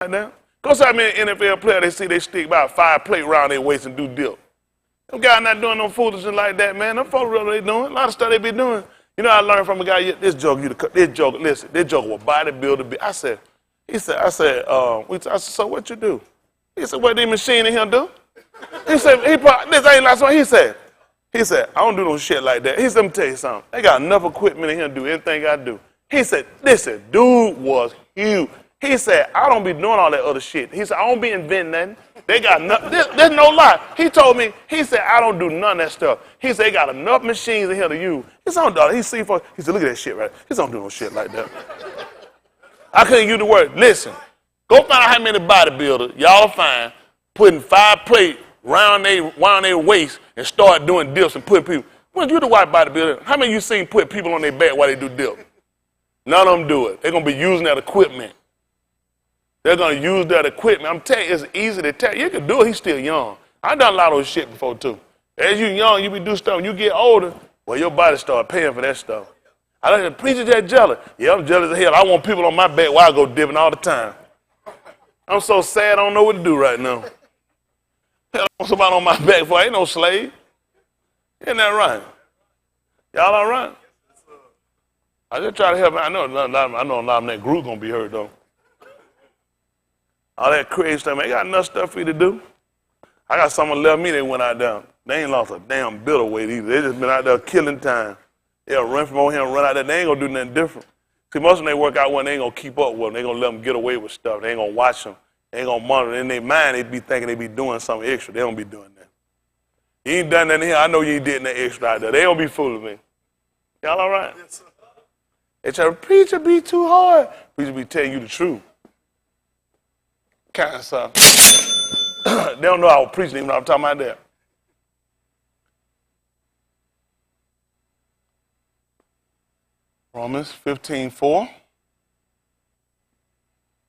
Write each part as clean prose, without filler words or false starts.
like that. Go see how many NFL players they see they stick about 5 plates around their waist and do dip. Them guys not doing no foolishness like that, man. Them folks really they doing. A lot of stuff they be doing. You know, I learned from a guy, this joke, listen, this joke was bodybuilder. I said, so what you do? He said, what the machine in here do? He said, this ain't last one. He said, I don't do no shit like that. He said, let me tell you something. They got enough equipment in here to do anything I do. He said, listen, dude was huge. He said, I don't be doing all that other shit. He said, I don't be inventing nothing. They got nothing. There's no lie. He told me, he said, I don't do none of that stuff. He said, they got enough machines in here to use. He said, he said, look at that shit right there. He said, I don't do no shit like that. I couldn't use the word. Listen, go find out how many bodybuilders, y'all find, putting 5 plates around their waist and start doing dips and putting people. When you the white bodybuilder, how many of you seen put people on their back while they do dip? None of them do it. They're going to be using that equipment. They're going to use that equipment. I'm telling you, it's easy to tell. You can do it. He's still young. I've done a lot of those shit before, too. As you young, you be do stuff. When you get older, well, your body start paying for that stuff. I like the preacher that jealous. Yeah, I'm jealous as hell. I want people on my back while I go dipping all the time. I'm so sad I don't know what to do right now. Hell, I want somebody on my back before I ain't no slave. Isn't that right? Y'all all right? I just try to help. I know a lot of that group going to be hurt, though. All that crazy stuff, man. They got enough stuff for you to do. I got someone left me, they went out there. They ain't lost a damn bit of weight either. They just been out there killing time. They'll run from over here and run out there. They ain't going to do nothing different. See, most of them they work out when they ain't going to keep up with them. They going to let them get away with stuff. They ain't going to watch them. They ain't going to monitor. In their mind, they be thinking they be doing something extra. They don't be doing that. You ain't done nothing here. I know you ain't did nothing extra out there. They don't be fooling me. Y'all all right? They try to preach it be too hard. Preacher be telling you the truth. Kind of stuff. They don't know I was preaching even though I'm talking about that. Romans 15:4.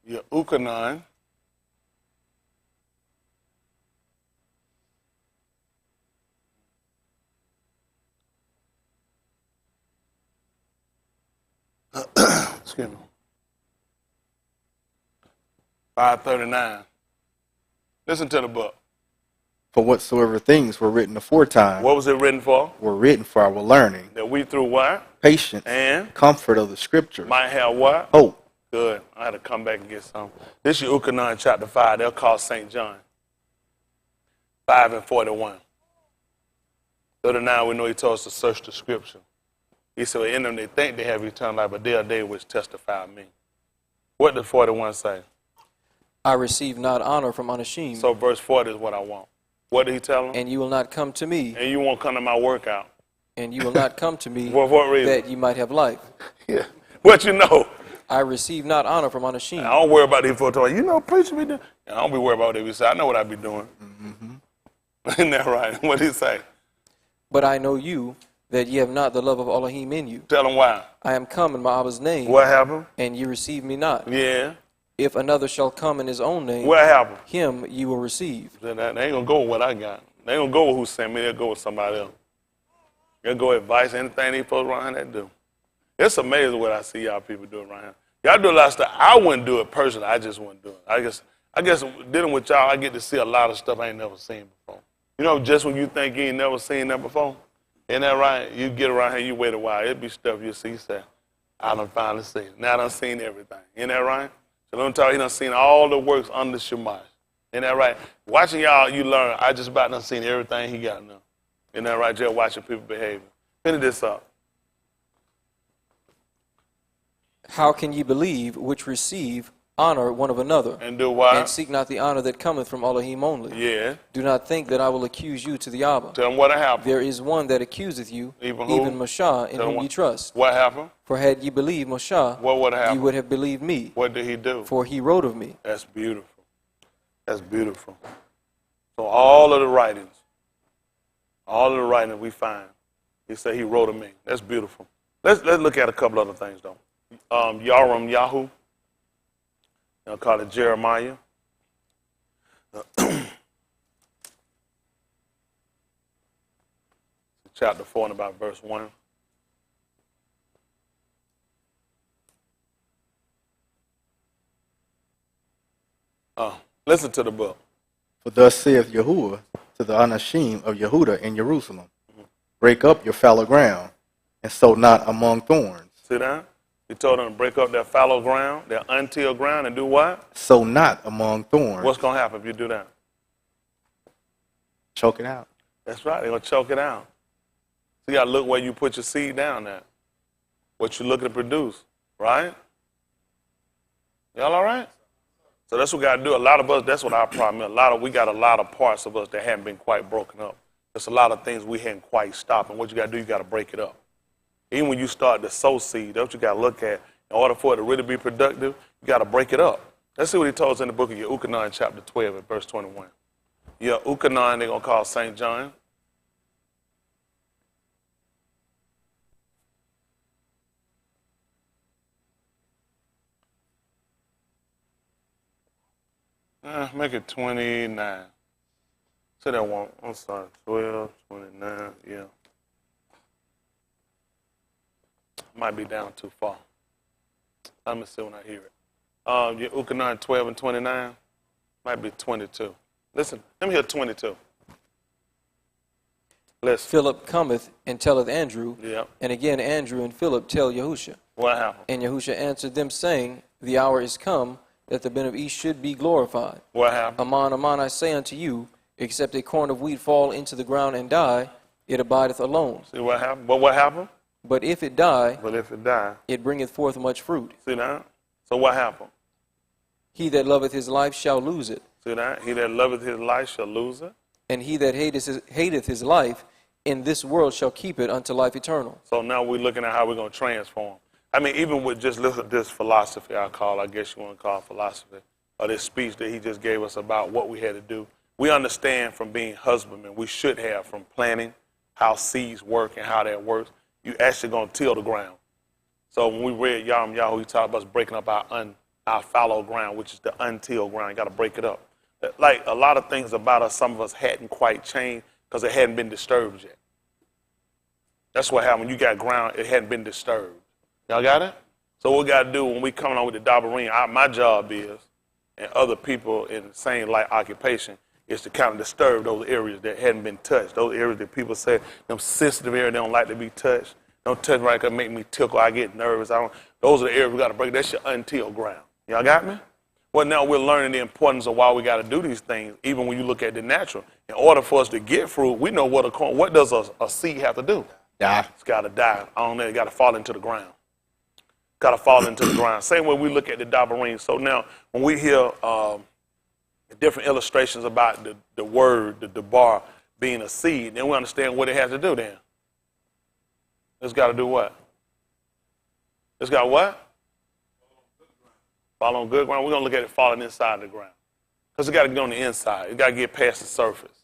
Your Ukanon. Excuse me. 5:39. Listen to the book. For whatsoever things were written aforetime. What was it written for? Were written for our learning. That we through what? Patience. And? Comfort of the scriptures. Might have what? Hope. Good. I had to come back and get some. This is Ukanon chapter 5. They'll call St. John. 5:41. 39, we know he told us to search the scripture. He said, in them they think they have eternal life, but they are they which testify of me. What did 41 say? I receive not honor from unashamed. So verse 40 is what I want. What did he tell them? And you will not come to me. And you won't come to my workout. And you will not come to me For what reason? that you might have life. Yeah. What you know? I receive not honor from unashamed. I don't worry about these folks talking, you know, preacher be doing. I don't be worried about what they be saying. I know what I be doing. Mm-hmm. Isn't that right? What did he say? But I know you, that ye have not the love of Elohim in you. Tell them why. I am come in my Abba's name. What happened? And ye receive me not. Yeah. If another shall come in his own name, what happened? Him ye will receive. They ain't going to go with what I got. They ain't going to go with who sent me. They'll go with somebody else. They'll go advice, anything these folks around here do. It's amazing what I see y'all people doing around here. Y'all do a lot of stuff. I wouldn't do it personally. I just wouldn't do it. I guess dealing with y'all, I get to see a lot of stuff I ain't never seen before. You know, just when you think you ain't never seen that before, isn't that right? You get around here, you wait a while. It'll be stuff you see, you say, I done finally seen it. Now I done seen everything. Isn't that right? So let me tell you, he done seen all the works under Shemash. Isn't that right? Watching y'all, you learn, I just about done seen everything he got now. Isn't that right? Just watching people behaving. Finish this up. How can ye believe which receive honor one of another? And do what? And seek not the honor that cometh from Elohim only. Yeah. Do not think that I will accuse you to the Abba. Tell them what happened. There is one that accuseth you, even who? Even Moshe, in whom ye trust. What happened? For had ye believed Moshe, what would have happened? Ye would have believed me. What did he do? For he wrote of me. That's beautiful. That's beautiful. So all of the writings we find, he said he wrote of me. That's beautiful. Let's look at a couple other things though. Yaram Yahu. They'll call it Jeremiah. Chapter 4 and about verse 1. Listen to the book. For thus saith Yahuwah to the Anashim of Yehuda in Jerusalem, break up your fallow ground, and sow not among thorns. See that? He told them to break up their fallow ground, their untilled ground, and do what? Sow not among thorns. What's going to happen if you do that? Choke it out. That's right. They're going to choke it out. So you got to look where you put your seed down at. What you're looking to produce, right? Y'all all right? So that's what we got to do. A lot of us, that's what our problem is. We got a lot of parts of us that haven't been quite broken up. There's a lot of things we hadn't quite stopped. And what you got to do, you got to break it up. Even when you start to sow seed, that's what you got to look at. In order for it to really be productive, you got to break it up. Let's see what he told us in the book of Yehukanan, chapter 12, at verse 21. Yehukanan, they're going to call St. John. Make it 29. Say that one. I'm sorry. 12, 29, yeah. Might be down too far. Let me see when I hear it. Yehukanan 12 and 29. Might be 22. Listen, let me hear 22. Listen. Philip cometh and telleth Andrew, Yep. and again Andrew and Philip tell Yahusha. What happened? And Yahusha answered them, saying, the hour is come that the Ben of East should be glorified. What happened? Aman, aman, I say unto you, except a corn of wheat fall into the ground and die, it abideth alone. See what happened? But what happened? But if it die, It bringeth forth much fruit. See that? So what happened? He that loveth his life shall lose it, See that? He that loveth his life shall lose it. and he that hateth his life in this world shall keep it unto life eternal. So now we're looking at how we're going to transform. I mean, even with just look at this philosophy, I guess you want to call it philosophy, or this speech that he just gave us about what we had to do. We understand from being husbandmen, we should have from planting, how seeds work and how that works. You actually going to till the ground. So when we read Yahweh, he talked about us breaking up our fallow ground, which is the untilled ground. You got to break it up. Like a lot of things about us, some of us hadn't quite changed because it hadn't been disturbed yet. That's what happened. When you got ground, it hadn't been disturbed. Y'all got it? So what we got to do when we come on with the dabarim, my job is, and other people in the same like occupation, is to kind of disturb those areas that hadn't been touched. Those areas that people say, them sensitive areas, they don't like to be touched. Don't touch right, because it make me tickle, I get nervous. Those are the areas we got to break. That's your untilled ground. Y'all got me? Well, now we're learning the importance of why we got to do these things, even when you look at the natural. In order for us to get fruit, we know what does a seed have to do? Die. It's got to die. I don't know, it got to fall into the ground. Got to fall into the ground. Same way we look at the dabarim. So now when we hear different illustrations about the word, the dabar, being a seed, then we understand what it has to do then. It's got to do what? It's got what? Fall on good ground. We're going to look at it falling inside the ground. Because it got to get on the inside. It got to get past the surface.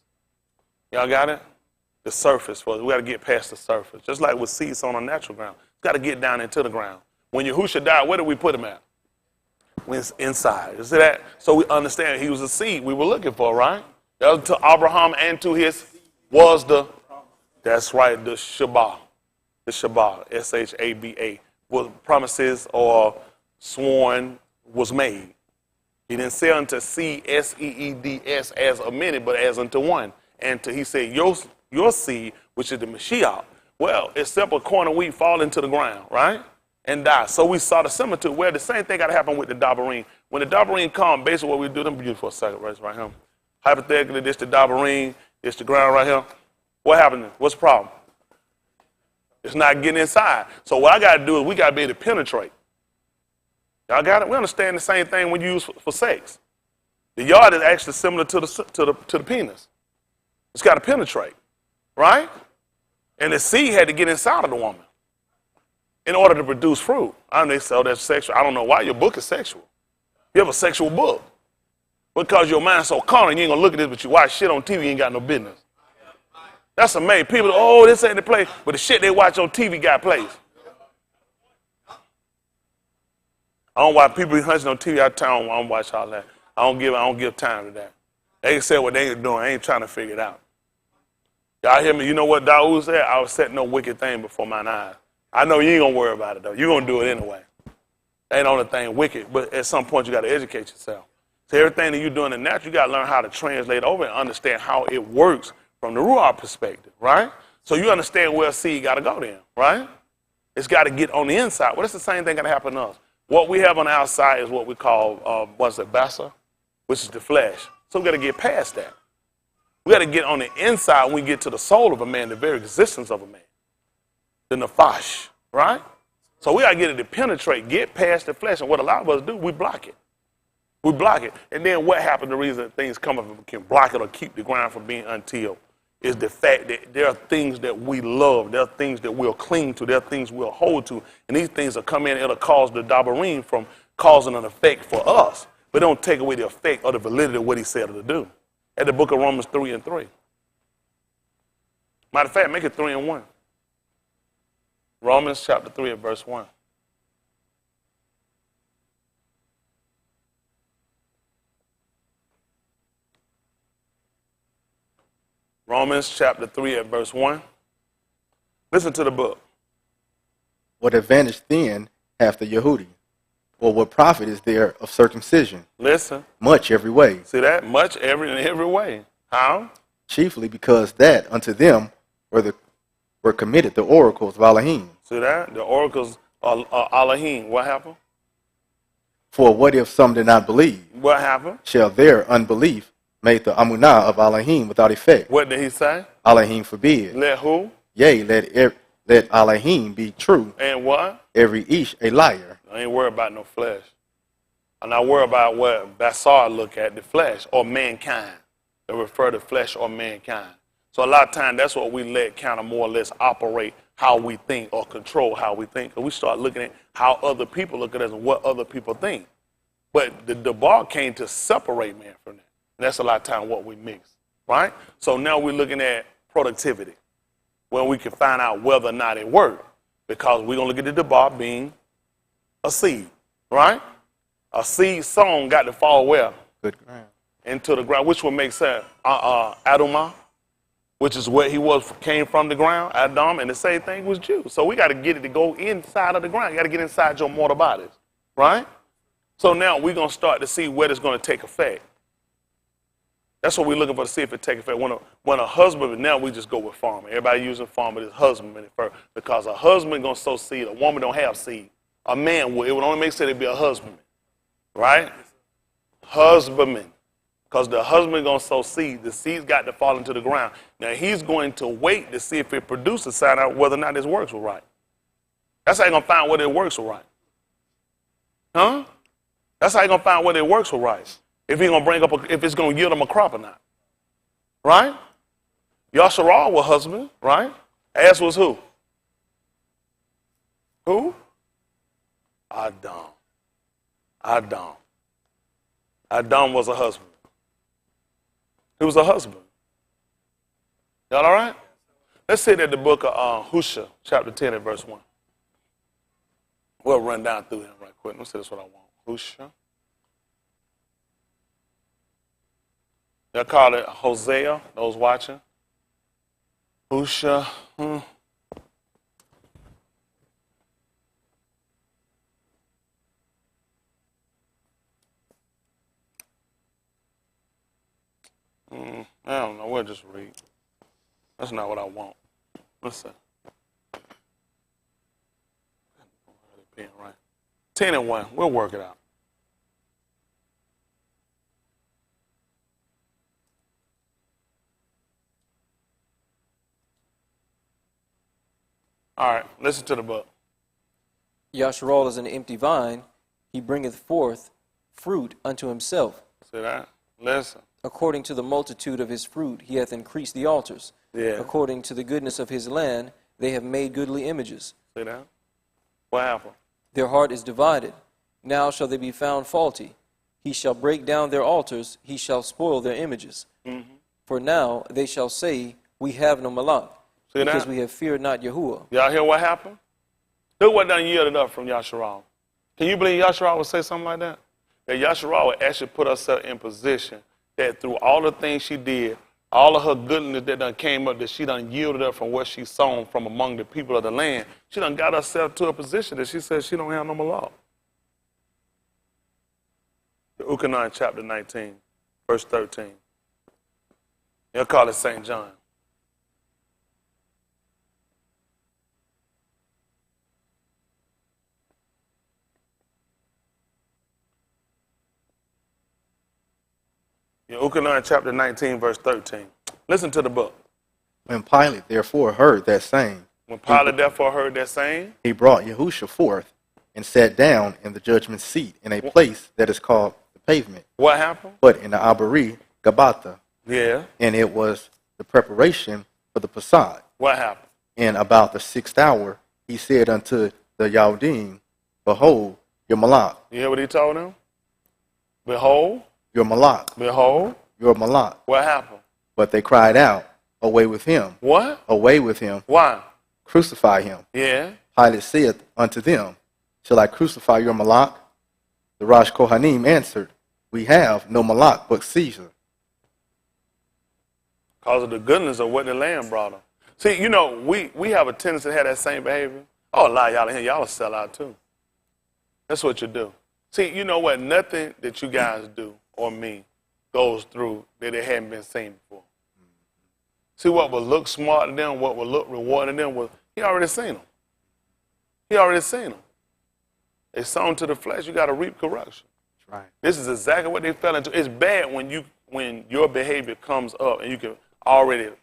Y'all got it? The surface for it. We got to get past the surface. Just like with seeds on a natural ground. It's got to get down into the ground. When Yahusha died, where did we put him at? Inside. You see that? So we understand he was a seed we were looking for, right? That was to Abraham and to his was that's right, the Shabbat. The Shabbat, S-H-A-B-A, was promises or sworn was made. He didn't say unto seed, S-E-E-D-S, as a many, but as unto one. And he said, your seed, which is the Mashiach. Well, except a corn of wheat fall into the ground, right? And die. So we saw the similitude where the same thing got to happen with the dabarim. When the dabarim come, basically what we do, let me for a second, right here. Hypothetically, this the dabarim, this the ground right here. What happened? What's the problem? It's not getting inside. So what I got to do is we got to be able to penetrate. Y'all got it? We understand the same thing we use for sex. The yard is actually similar to the penis. It's got to penetrate, right? And the seed had to get inside of the woman in order to produce fruit. I know they say, oh, that's sexual. I don't know why your book is sexual. You have a sexual book. Because your mind's so carnal, you ain't going to look at this, but you watch shit on TV, you ain't got no business. That's amazing. People, oh, this ain't the place, but the shit they watch on TV got place. I don't watch people be hunching on TV. I don't watch all that. I don't give time to that. They say what they doing. I ain't trying to figure it out. Y'all hear me? You know what Dawood said? I was setting no wicked thing before mine eyes. I know you ain't gonna worry about it though. You're gonna do it anyway. Ain't on the thing wicked, but at some point you got to educate yourself. So everything that you're doing in the natural, you got to learn how to translate over and understand how it works from the Ruach perspective, right? So you understand where seed got to go then, right? It's got to get on the inside. Well, it's the same thing got to happen to us. What we have on the outside is what we call, what's it, basa, which is the flesh. So we got to get past that. We got to get on the inside when we get to the soul of a man, the very existence of a man, the Naphash, right? So we got to get it to penetrate, get past the flesh. And what a lot of us do, we block it. We block it. And then what happens, the reason that things come up and can block it or keep the ground from being untilled is the fact that there are things that we love. There are things that we'll cling to. There are things we'll hold to. And these things will come in and it'll cause the dabarim from causing an effect for us. But don't take away the effect or the validity of what he said to do. At the book of Romans 3:3. Matter of fact, make it 3:1. Romans chapter 3 and verse 1. Romans chapter 3 and verse 1. Listen to the book. What advantage then hath the Yehudi? Or what profit is there of circumcision? Listen. Much every way. See that? Much in every way. How? Chiefly because that unto them were committed the oracles of Elohim. See that? The oracles of Elohim. What happened? For what if some did not believe? What happened? Shall their unbelief make the amunah of Elohim without effect? What did he say? Elohim forbid. Let who? Yea, let Elohim be true. And what? Every ish a liar. I ain't worried about no flesh. I'm not worried about what Bassar look at, the flesh or mankind. They refer to flesh or mankind. So a lot of times that's what we let kind of more or less operate how we think or control how we think. And we start looking at how other people look at us and what other people think. But the bar came to separate man from that. And that's a lot of time what we mix, right? So now we're looking at productivity, where we can find out whether or not it worked. Because we're going to look at the bar being a seed, right? A seed sown got to fall where? Good ground. Into the ground, which would make sense. Adumah, which is where he came from the ground, Adam, and the same thing was Jew. So we got to get it to go inside of the ground. You got to get inside your mortal bodies, right? So now we're going to start to see where it's going to take effect. That's what we're looking for to see if it take effect. When a husband, now we just go with farmer. Everybody using farmer as husbandman first because a husband going to sow seed. A woman don't have seed. A man would. It would only make sense to be a husbandman, right? Husbandman. Because the husband going to sow seed. The seed's got to fall into the ground. Now, he's going to wait to see if it produces, find out whether or not his works were right. That's how you're going to find whether it works were right. Huh? That's how you're going to find whether it works were right. If he's going to bring up, if it's going to yield him a crop or not. Right? Yasharal was husband, right? As was who? Who? Adam. Adam was a husband. He was a husband. Y'all all right? Let's see that the book of Hosea, chapter 10 and verse 1. We'll run down through him right quick. Let's see that's what I want. Hosea. They'll call it Hosea, those watching. Hosea. I don't know. We'll just read. That's not what I want. Let's see. Right. 10 and 1. We'll work it out. All right. Listen to the book. Yasharal is an empty vine. He bringeth forth fruit unto himself. See that? Listen. According to the multitude of his fruit, he hath increased the altars. Yeah. According to the goodness of his land, they have made goodly images. See that? What happened? Their heart is divided. Now shall they be found faulty. He shall break down their altars. He shall spoil their images. Mm-hmm. For now they shall say, we have no malak, because we have feared not Yahuwah. Y'all hear what happened? Look what done yielded up from Yasharal. Can you believe Yasharal would say something like that? That Yasharal would actually put herself in position that through all the things she did, all of her goodness that done came up, that she done yielded up from what she sown from among the people of the land, she done got herself to a position that she says she don't have no more law. Ukanon chapter 19, verse 13. They'll call it St. John. Ukanon chapter 19, verse 13. Listen to the book. When Pilate therefore heard that saying, When Pilate therefore heard that saying, he brought Yahusha forth and sat down in the judgment seat in a place that is called the pavement, what happened? but in the Abari Gabata. Yeah. And it was the preparation for the Passad. What happened? And about the 6th hour, he said unto the Yahudim, behold, your Malak, You hear what he told them? Behold, your Malak, behold. your Malak. What happened? But they cried out, away with him, What? away with him, Why? crucify him. Yeah. Pilate saith unto them, shall I crucify your Malak? The Rosh Kohanim answered, we have no Malak but Caesar. Because of the goodness of what the Lamb brought them. See, you know, we have a tendency to have that same behavior. Oh, a lot of y'all in here, y'all will sell out too. That's what you do. See, you know what? Nothing that you guys do or me goes through that it hadn't been seen before. See, what will look smart to them, what will look rewarding to them, was he already seen them. He already seen them. They sown to the flesh, you got to reap corruption. That's right. This is exactly what they fell into. It's bad when your behavior comes up and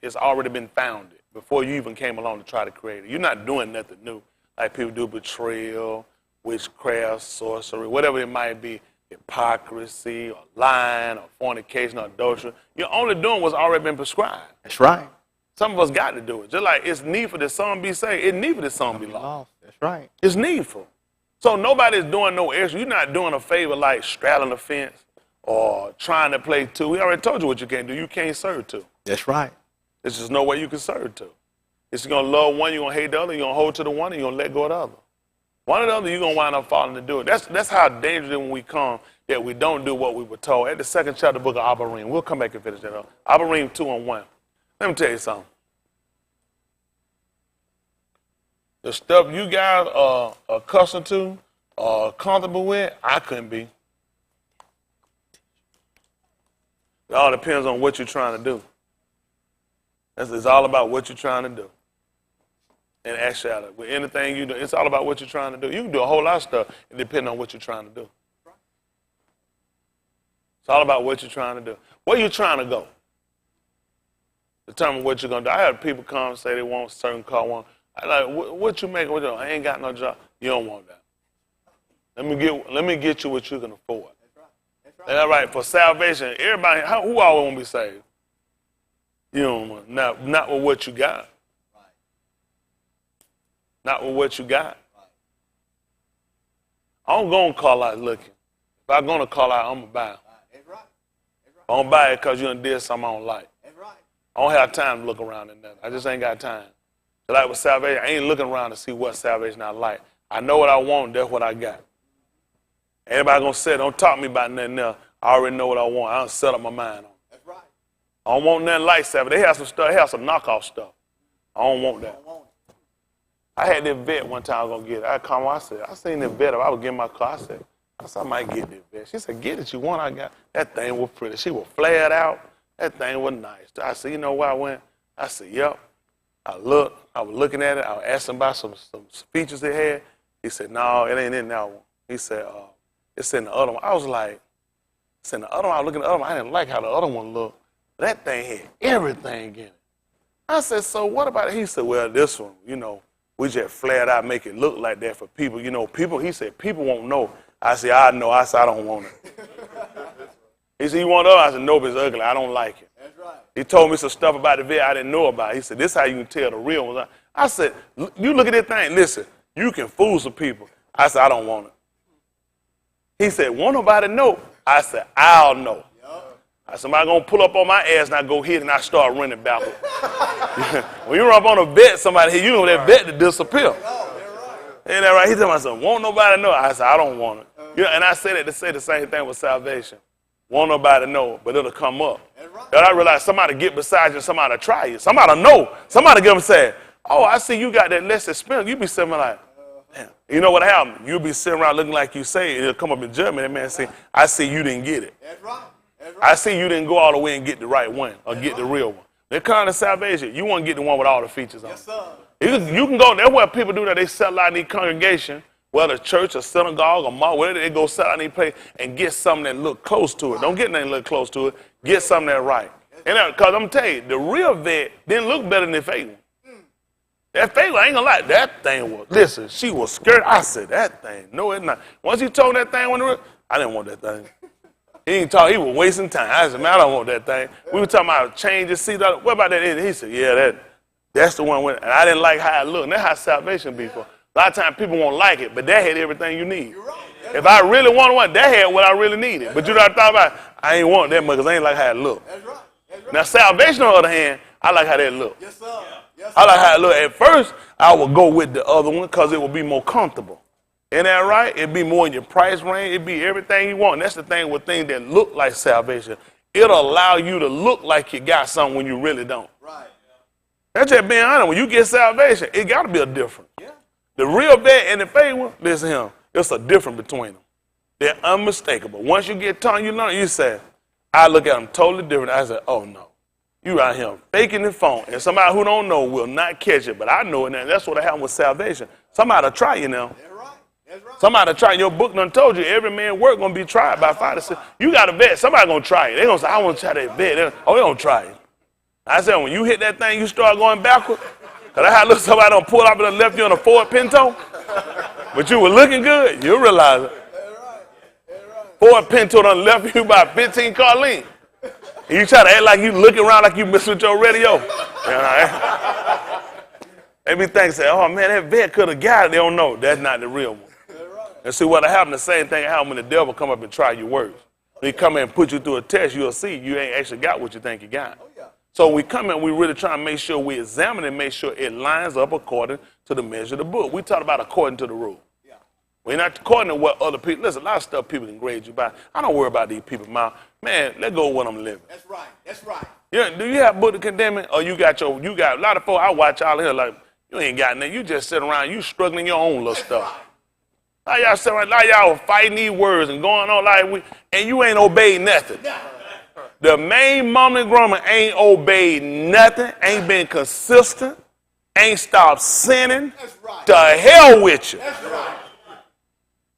it's already been founded before you even came along to try to create it. You're not doing nothing new. Like people do betrayal, witchcraft, sorcery, whatever it might be, hypocrisy or lying or fornication or adultery. You're only doing what's already been prescribed. That's right. Some of us got to do it. Just like it's needful that some be saved, it's needful that some be lost. That's right. It's needful. So nobody's doing no extra. You're not doing a favor like straddling the fence or trying to play two. We already told you what you can't do. You can't serve two. That's right. There's just no way you can serve two. It's going to love one, you're going to hate the other, you're going to hold to the one, and you're going to let go of the other. One or the other, you're going to wind up falling to do it. That's how dangerous it is when we come that we don't do what we were told. At the second chapter of the book of Adorning, we'll come back and finish that up. Adorning 2:1. Let me tell you something. The stuff you guys are accustomed to, comfortable with, I couldn't be. It all depends on what you're trying to do. It's all about what you're trying to do. In actuality, with anything you do, it's all about what you're trying to do. You can do a whole lot of stuff, it depends on what you're trying to do. It's all about what you're trying to do. Where you trying to go? Determine what you're going to do. I had people come and say they want a certain car. I like, what you making? I ain't got no job. You don't want that. Let me get you what you can afford. That's right. For salvation, everybody, who always want to be saved? You don't want, not with what you got. Not with what you got. I don't go and call out looking. If I'm going to call out, I'm going to buy it. I don't buy it because you done did something I don't like. I don't have time to look around in that. I just ain't got time. So like with salvation, I ain't looking around to see what salvation I like. I know what I want, that's what I got. Everybody going to say, don't talk to me about nothing else. I already know what I want. I don't set up my mind on. That's right. I don't want nothing like salvation. They have some stuff, they have some knockoff stuff. I don't want that. I had this vet one time I was going to get it. I come, I said, I seen this vet. I was getting my car. I said, I might get this vet. She said, get it you want. I got that thing was pretty. She was flared out. That thing was nice. I said, you know where I went? I said, yep. I was looking at it. I was asking about some features it had. He said, no, it ain't in that one. He said, it's in the other one. I was like, it's in the other one. I was looking at the other one. I didn't like how the other one looked. That thing had everything in it. I said, so what about it? He said, well, this one, we just flared out, make it look like that for people. People, he said, people won't know. I said, I know. I said, I don't want it. He said, you want it? I said, no, but it's ugly. I don't like it. That's right. He told me some stuff about the vet I didn't know about. He said, this is how you can tell the real ones. I said, you look at this thing. Listen, you can fool some people. I said, I don't want it. He said, won't nobody know? I said, I'll know. I said, somebody going to pull up on my ass and I go hit and I start running backwards. When you run up on a vet, somebody hit, you know that vet to disappear. Ain't that right? He told me, I said, won't nobody know? I said, I don't want it. And I said it to say the same thing with salvation. Won't nobody know, but it'll come up. Then I realized somebody get beside you and somebody try you. Somebody know. Somebody get them say, oh, I see you got that less expensive. You be saying like, You know what happened? You'll be sitting around looking like you say, it'll come up in judgment. That man say, I see you didn't get it. That's right. That's right. I see you didn't go all the way and get the right one or get the real one. That kind of salvation, you want to get the one with all the features on it. Yes, sir. You can go, that's what people do that. They sell out in these congregation, whether church or synagogue or mosque, whatever, they go sell out in these place and get something that look close to it. Don't get nothing that look close to it. Get something that right. And because I'm telling you, the real vet didn't look better than the fake one. That fake one, I ain't gonna lie, that thing was, listen, she was scared. I said, that thing, no, it's not. Once he told that thing, I didn't want that thing. He didn't talk, he was wasting time. I said, man, I don't want that thing. We were talking about change the seat. What about that? He said, yeah, that's the one with it. And I didn't like how it looked. And that's how salvation be for. A lot of times people won't like it, but that had everything you need. If I really wanted one, that had what I really needed. But you know what I thought about? I ain't want that much because I ain't like how it looked. That's right. That's right. Now, salvation, on the other hand, I like how that looked. Yes, sir. Yes, sir. I like how it looked. At first, I would go with the other one because it would be more comfortable. Isn't that right? It'd be more in your price range. It'd be everything you want. And that's the thing with things that look like salvation. It'll allow you to look like you got something when you really don't. Right. That's just being honest. When you get salvation, it got to be a difference. Yeah. The real vet and the fake one, listen to him, it's a difference between them. They're unmistakable. Once you get taught, you learn, you say, I look at them totally different. I say, oh, no. You out here faking the phone. And somebody who don't know will not catch it. But I know it, and that's what happened with salvation. Somebody will try you now. That's right. That's right. Somebody will try. Your book done told you every man work going to be tried by 5 to 6. You got a vet. Somebody going to try it. They going to say, I want to try that vet. They don't try it. I said, when you hit that thing, you start going backward. Because I had to look somebody done pull up and left you on a Ford Pinto. But you were looking good. You'll realize it. That's right. That's right. Ford Pinto done left you by 15 car length. And you try to act like you looking around like you messing with your radio. They be thinking, say, oh man, that vet could have got it. They don't know. That's not the real one. And see what happened, the same thing happened when the devil come up and try your works. When he come in and put you through a test, you'll see you ain't actually got what you think you got. Oh, yeah. So when we come in, we really try to make sure we examine and make sure it lines up according to the measure of the book. We talk about according to the rule. Yeah. We're not according to what other people, listen, a lot of stuff people can grade you by. I don't worry about these people, man. Man, let go of what I'm living. That's right. That's right. Yeah, do you have book to condemn it? Or you got a lot of folks, I watch y'all here like, you ain't got nothing. You just sit around, you struggling your own little stuff. Now y'all sit around, now y'all fighting these words and going on like and you ain't obeyed nothing. The main mom and grandma ain't obeyed nothing, ain't been consistent, ain't stopped sinning. That's right. To hell with you. That's right.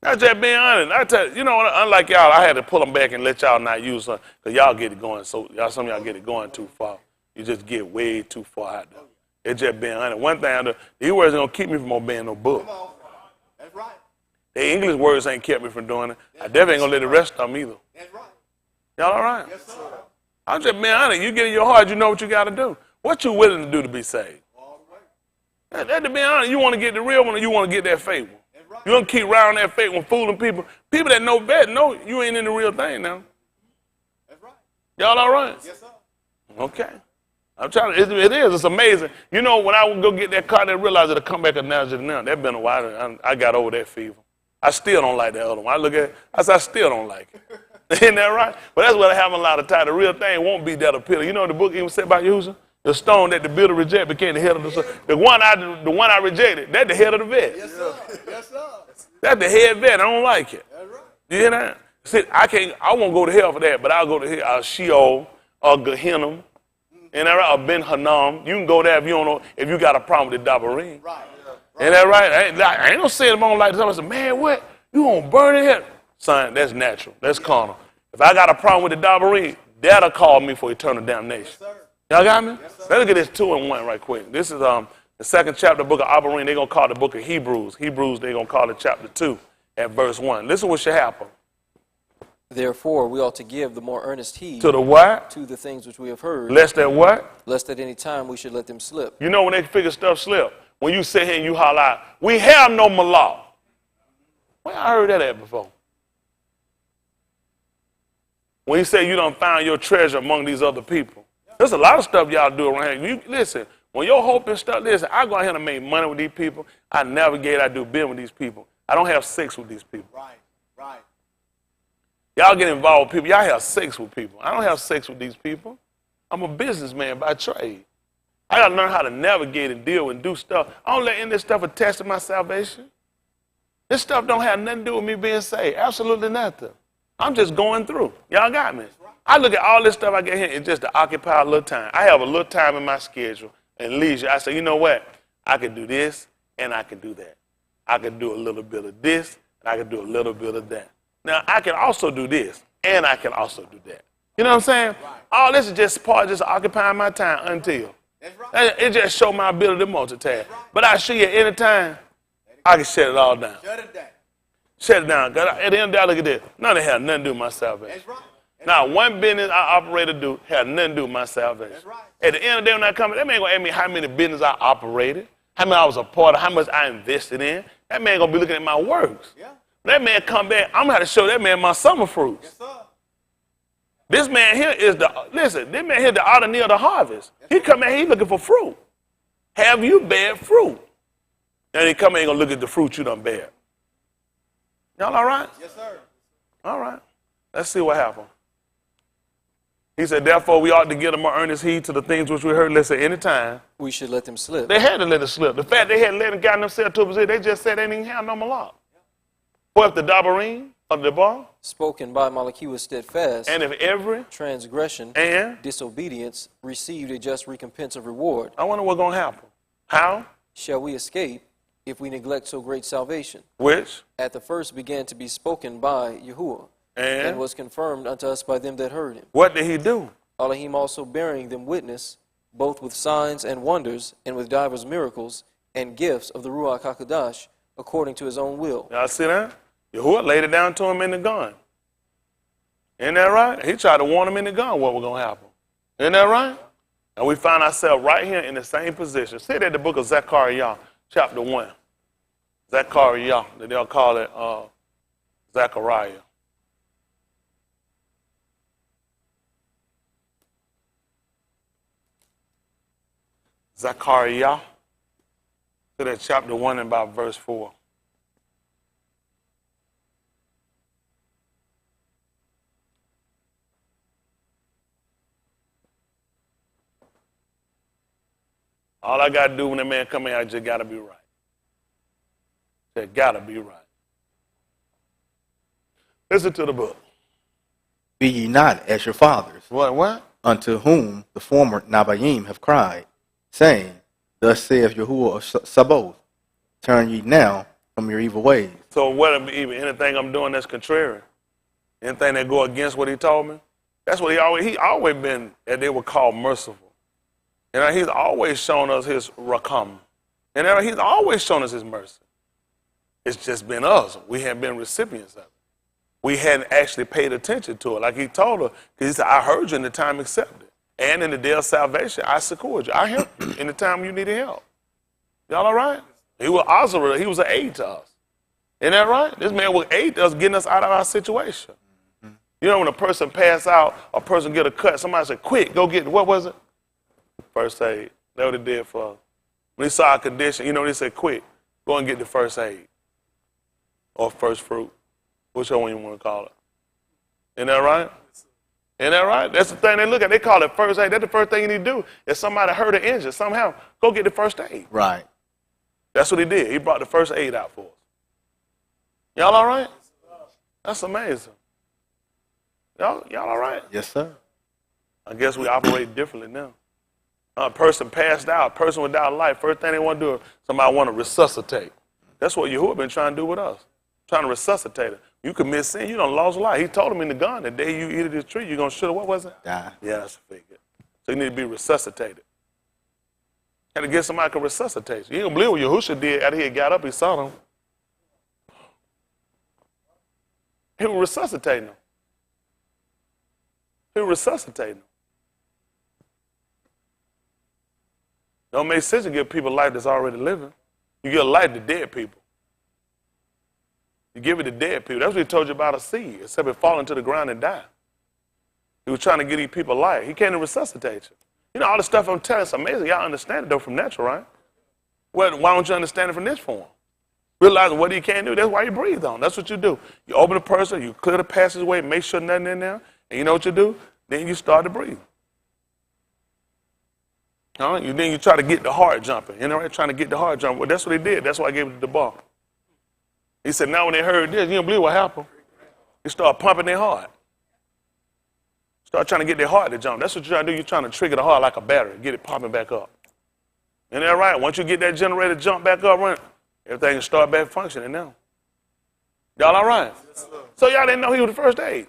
That's just being honest. I tell you, unlike y'all, I had to pull them back and let y'all not use them because y'all get it going. So some of y'all get it going too far. You just get way too far out there. It's just being honest. One thing I know, these words ain't gonna keep me from obeying no book. Come on. That's right. The English words ain't kept me from doing it. I definitely ain't gonna let the rest of them either. That's right. Y'all all right? Yes, sir. I'm just being honest. You get in your heart, you know what you got to do. What you willing to do to be saved? All the way. That's to be honest. You want to get the real one or you want to get that fake one? That's right. You don't keep around that fake one fooling people. People that know better know you ain't in the real thing now. That's right. Y'all all right? Yes, sir. Okay. I'm trying to, it is. It's amazing. You know, when I would go get that car, they realized it'll come back and now. That's been a while. I got over that fever. I still don't like that other one. I look at it, I say, I still don't like it. Isn't that right? But that's what I have a lot of time. The real thing won't be that appealing. You know what the book even said about Yahushua? The stone that the builder rejected became the head of the stone. The one I rejected, that's the head of the vet. Yes, sir. Yes, sir. That's the head vet. I don't like it. That's right. You hear that? See, I won't go to hell for that, but I'll go to hell, Sheol, or Gehenna, and or Ben Hanam. You can go there if you don't know, if you got a problem with the Dabarim. Right. Ain't that right? I ain't gonna say it on like this. I'm gonna say, man, what? You gonna burn it here? Son, that's natural. That's carnal. If I got a problem with the Dabarim, that'll call me for eternal damnation. Yes, sir. Y'all got me? Yes, sir. Let's look at this 2 and 1 right quick. This is the second chapter of the book of Adorning. They're going to call it the book of Hebrews. Hebrews, they're going to call it chapter 2 at verse 1. Listen what should happen. Therefore, we ought to give the more earnest heed To the what? to the things which we have heard, Lest that what? lest at any time we should let them slip. You know when they figure stuff slip? When you sit here and you holler out, we have no malak. Where I heard that at before? When you say you done found your treasure among these other people. There's a lot of stuff y'all do around here. Listen, when your hope and stuff, listen, I go out here and make money with these people. I navigate, I do business with these people. I don't have sex with these people. Right. Right. Y'all get involved with people. Y'all have sex with people. I don't have sex with these people. I'm a businessman by trade. I got to learn how to navigate and deal and do stuff. I don't let any of this stuff attach to my salvation. This stuff don't have nothing to do with me being saved. Absolutely nothing. I'm just going through. Y'all got me. I look at all this stuff I get here, it's just to occupy a little time. I have a little time in my schedule and leisure. I say, you know what? I can do this and I can do that. I can do a little bit of this and I can do a little bit of that. Now, I can also do this and I can also do that. You know what I'm saying? Right. All this is just part of just occupying my time until. That's right. It just show my ability to multitask. Right. But I show you at any time, I can shut it all down. Shut it down. Shut it down. Cause at the end of the day, look at this. None of it had nothing to do with my salvation. That's right. Now, one business I operate to do had nothing to do with my salvation. That's right. At the end of the day, when I come, that man gonna ask me how many business I operated, how many I was a part of, how much I invested in. That man gonna be looking at my works. Yeah. That man come back, I'm gonna have to show that man my summer fruits. Yes, sir. This man here is this man here the Adorning of the harvest. Yes, he come in, he looking for fruit. Have you bear fruit? And he come in and gonna look at the fruit you done bear. Y'all all right? Yes, sir. All right. Let's see what happened. He said, therefore, we ought to give them more earnest heed to the things which we heard, let's say, any time. We should let them slip. They had to let it slip. The fact they had let them gotten themselves to a position, they just said they didn't have no malak. For if the dabarim of the bar, spoken by Malachi was steadfast, and if every transgression and disobedience received a just recompense of reward, I wonder what's going to happen. How shall we escape if we neglect so great salvation, which at the first began to be spoken by Yahuwah, and was confirmed unto us by them that heard him? What did he do? Elohim also bearing them witness, both with signs and wonders, and with divers miracles and gifts of the Ruach HaKodesh, according to his own will. Y'all see that? Yahuwah laid it down to him in the gun. Isn't that right? He tried to warn him in the gun what was going to happen. Isn't that right? And we find ourselves right here in the same position. See that in the book of Zechariah, chapter 1. Zechariah, they'll call it Zechariah. Zechariah, to that chapter 1 and about verse 4. All I got to do when that man come in, I just got to be right. That got to be right. Listen to the book. Be ye not as your fathers. What? Unto whom the former Nabaim have cried, saying, thus saith Yahuwah of Sabaoth, turn ye now from your evil ways. So what, even anything I'm doing that's contrary, anything that go against what he told me, that's what he always been, that they would call merciful. And he's always shown us his rakam. And he's always shown us his mercy. It's just been us. We haven't been recipients of it. We hadn't actually paid attention to it. Like he told her, because he said, I heard you in the time accepted. And in the day of salvation, I succored you. I helped you in the time you needed help. Y'all all right? He was Azra. He was an aid to us. Isn't that right? This man was aid to us, getting us out of our situation. Mm-hmm. You know, when a person pass out, a person get a cut, somebody said, quick, go get, what was it? First aid. That's what it did for us. When he saw our condition, you know, they said, quick, go and get the first aid. Or first fruit. Whichever one you want to call it. Isn't that right? Isn't that right? That's the thing they look at. They call it first aid. That's the first thing you need to do. If somebody hurt or injured somehow, go get the first aid. Right. That's what he did. He brought the first aid out for us. Y'all all right? That's amazing. Y'all all right? Yes, sir. I guess we operate differently now. A person passed out, a person without life, first thing they want to do is somebody want to resuscitate. That's what Yahuwah been trying to do with us, trying to resuscitate it. You commit sin, you done lost life. He told him in the gun, the day you eat of this tree, you're going to shoot. What was it? Die. Yeah, that's a figure. So you need to be resuscitated. Had to get somebody who can resuscitate you. You don't believe what Yahushua did after he got up, he saw them. He was resuscitating them. He was resuscitating them. Don't make sense to give people life that's already living. You give life to dead people. You give it to dead people. That's what he told you about a seed, except it fall into the ground and die. He was trying to give these people life. He can't resuscitate you. You know, all the stuff I'm telling you, it's amazing. Y'all understand it, though, from natural, right? Well, why don't you understand it from this form? Realizing what he can't do, that's why you breathe on. That's what you do. You open the person, you clear the passageway, make sure nothing in there, and you know what you do? Then you start to breathe. Then you try to get the heart jumping. You know, right? Trying to get the heart jumping. Well, that's what he did. That's why I gave it to the ball. He said, now when they heard this, you don't believe what happened. They start pumping their heart. Start trying to get their heart to jump. That's what you're trying to do. You're trying to trigger the heart like a battery, get it pumping back up. Isn't that right? Once you get that generator jump back up, running, everything can start back functioning now. Y'all all right? So y'all didn't know he was the first aid.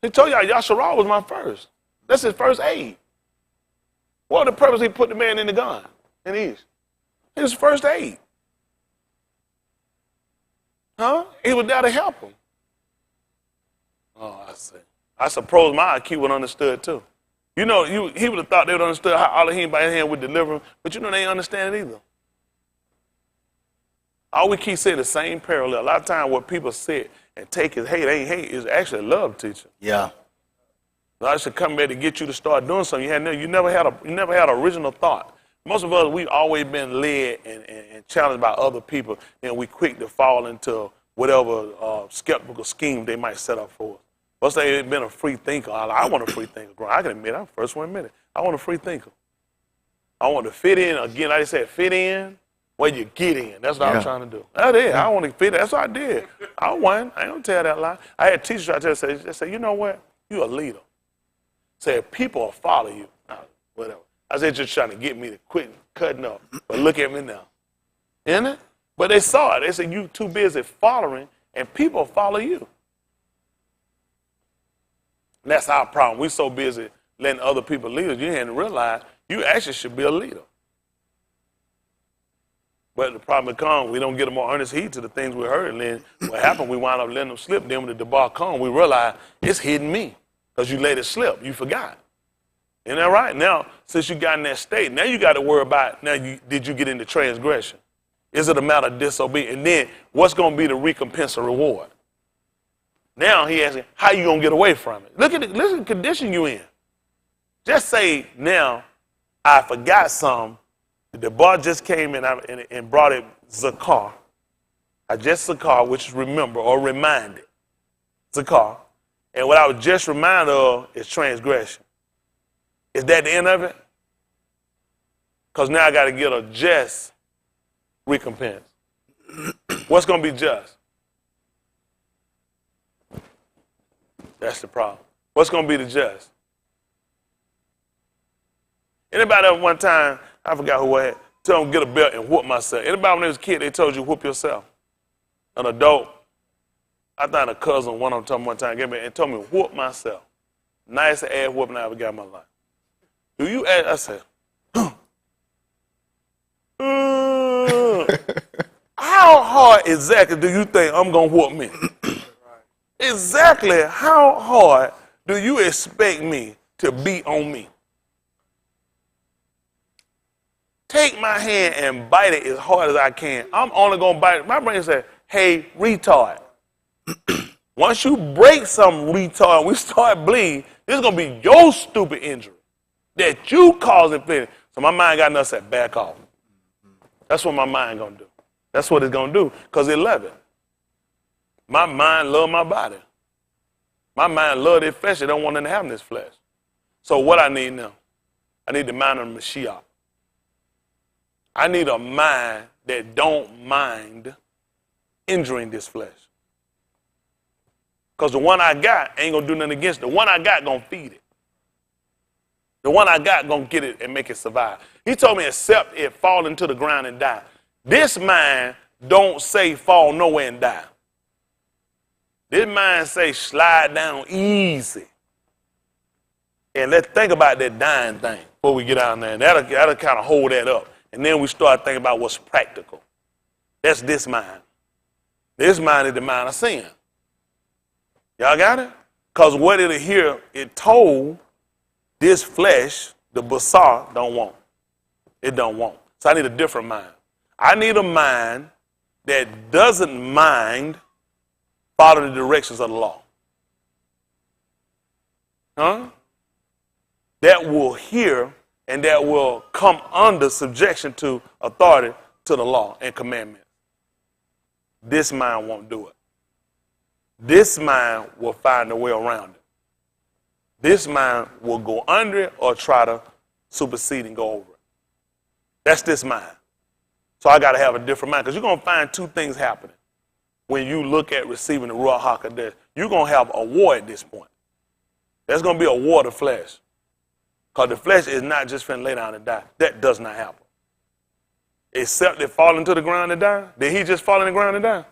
He told y'all Yasharal was my first. That's his first aid. What was the purpose he put the man in the gun? In the East? His first aid. Huh? He was there to help him. Oh, I see. I suppose my IQ would understood too. You know, he would have thought they would understood how Elohim by his hand would deliver him, but you know they ain't understand it either. All we keep saying the same parallel. A lot of times what people say and take as hate ain't hate, is actually love teaching. Yeah. I should come back to get you to start doing something. You never had original thought. Most of us, we've always been led and challenged by other people, and we quick to fall into whatever skeptical scheme they might set up for us. Let's say it's been a free thinker. I want a free thinker. I can admit, I'm the first one to admit it. I want a free thinker. I want to fit in. Again, like I said, fit in where you get in. That's what I'm trying to do. That's it. I want to fit in. That's what I did. I won. I ain't going to tell that lie. I had teachers out there say, you know what? You're a leader. Say, people will follow you. Whatever. I said, just trying to get me to quit cutting up. But look at me now. Isn't it? But they saw it. They said, you too busy following, and people follow you. And that's our problem. We're so busy letting other people lead us. You hadn't realized you actually should be a leader. But the problem comes, we don't get a more earnest heed to the things we heard. And then what happened, we wind up letting them slip. Then when the debacle comes, we realize it's hidden me because you let it slip. You forgot. Isn't that right? Now, since you got in that state, now you got to worry about, did you get into transgression? Is it a matter of disobedience? And then what's going to be the recompense or reward? Now he asking, how you going to get away from it? Look at the condition you in. Just say now, I forgot something. The bar just came in and brought it zakar. I just zakar, which is remember or reminded. Zakar. And what I was just reminded of is transgression. Is that the end of it? Because now I got to get a just recompense. What's going to be just? That's the problem. What's going to be the just? Anybody at one time, I forgot who I had, tell them get a belt and whoop myself. Anybody when they was a kid, they told you whoop yourself? An adult, I thought a cousin, one of them told me one time, gave me and told me whoop myself. Nice ass whooping I ever got in my life. Do you ask? I said, how hard exactly do you think I'm going to whoop me? Exactly how hard do you expect me to beat on me? Take my hand and bite it as hard as I can. I'm only going to bite it. My brain said, hey, retard. Once you break some retard, we start bleeding, this is going to be your stupid injury that you caused it. So my mind got enough to say, back off. That's what my mind going to do. That's what it's going to do because it love it. My mind love my body. My mind love this flesh. It don't want nothing to happen in this flesh. So what I need now? I need the mind of Mashiach. I need a mind that don't mind injuring this flesh. Because the one I got ain't going to do nothing against it. The one I got going to feed it. The one I got going to get it and make it survive. He told me except it fall into the ground and die. This mind don't say fall nowhere and die. This mind say slide down easy. And let's think about that dying thing before we get out there. And that'll kind of hold that up. And then we start thinking about what's practical. That's this mind. This mind is the mind of sin. Y'all got it? Because what it'll hear, it told this flesh, the basar, don't want. It don't want. So I need a different mind. I need a mind that doesn't mind following the directions of the law. Huh? That will hear and that will come under subjection to authority to the law and commandment. This mind won't do it. This mind will find a way around it. This mind will go under it or try to supersede and go over it. That's this mind. So I got to have a different mind, because you're going to find two things happening when you look at receiving the Ruach HaKodesh. You're going to have a war at this point. There's going to be a war to flesh. Because the flesh is not just finna lay down and die. That does not happen. Except it fall into the ground and die. Did he just fall in the ground and die?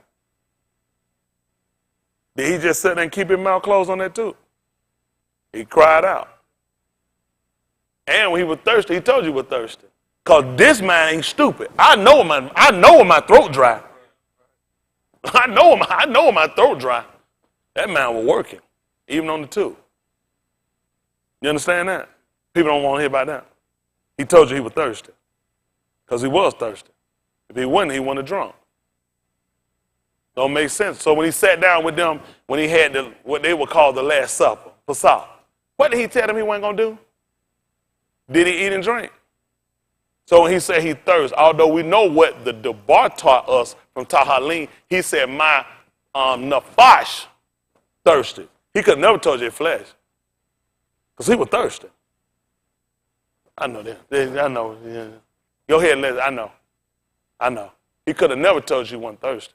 Did he just sit there and keep his mouth closed on that too? He cried out. And when he was thirsty, he told you he was thirsty. Because this man ain't stupid. I know when my throat dry. I know when my throat dry. That man was working, even on the two. You understand that? People don't want to hear about that. He told you he was thirsty. Because he was thirsty. If he wasn't, he wouldn't have drunk. Don't make sense. So when he sat down with them, when he had what they would call the Last Supper, Pasah, what did he tell them he wasn't going to do? Did he eat and drink? So when he said he thirst, although we know what the Debar taught us from Tahalim, he said, my Naphash thirsted. He could have never told you his flesh. Because he was thirsty. I know that. I know. Yeah. Go ahead, Les. I know. He could have never told you he wasn't thirsty.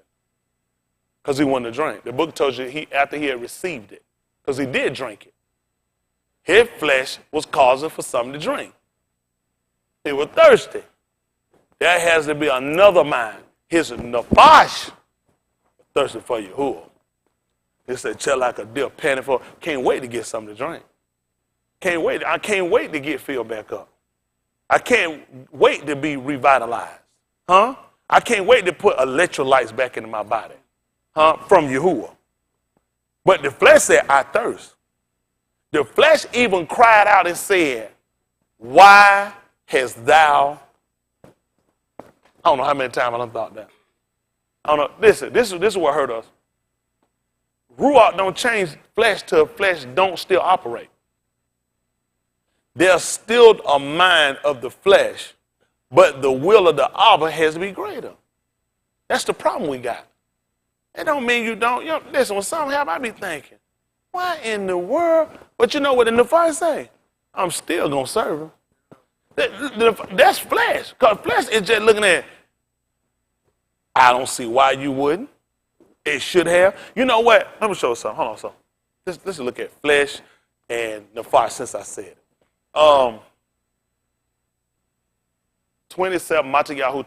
Because he wanted to drink. The book tells you after he had received it. Because he did drink it. His flesh was causing for something to drink. He was thirsty. There has to be another mind. His Naphash thirsty for Yahuwah. He said, chill like a deer panting for, can't wait to get something to drink. Can't wait. I can't wait to get filled back up. I can't wait to be revitalized. Huh? I can't wait to put electrolytes back into my body. Huh? From Yahuwah. But the flesh said, I thirst. The flesh even cried out and said, why hast thou? I don't know how many times I done thought that. I don't know. Listen, this is what hurt us. Ruach don't change flesh till flesh don't still operate. There's still a mind of the flesh, but the will of the Abba has to be greater. That's the problem we got. It don't mean you don't. You know, listen, when something happens, I be thinking, why in the world? But you know what the Naphash say? I'm still going to serve him. That's flesh. Because flesh is just looking at, I don't see why you wouldn't. It should have. You know what? Let me show you something. Hold on, so let's look at flesh and Naphash since I said it. 27, Matayahu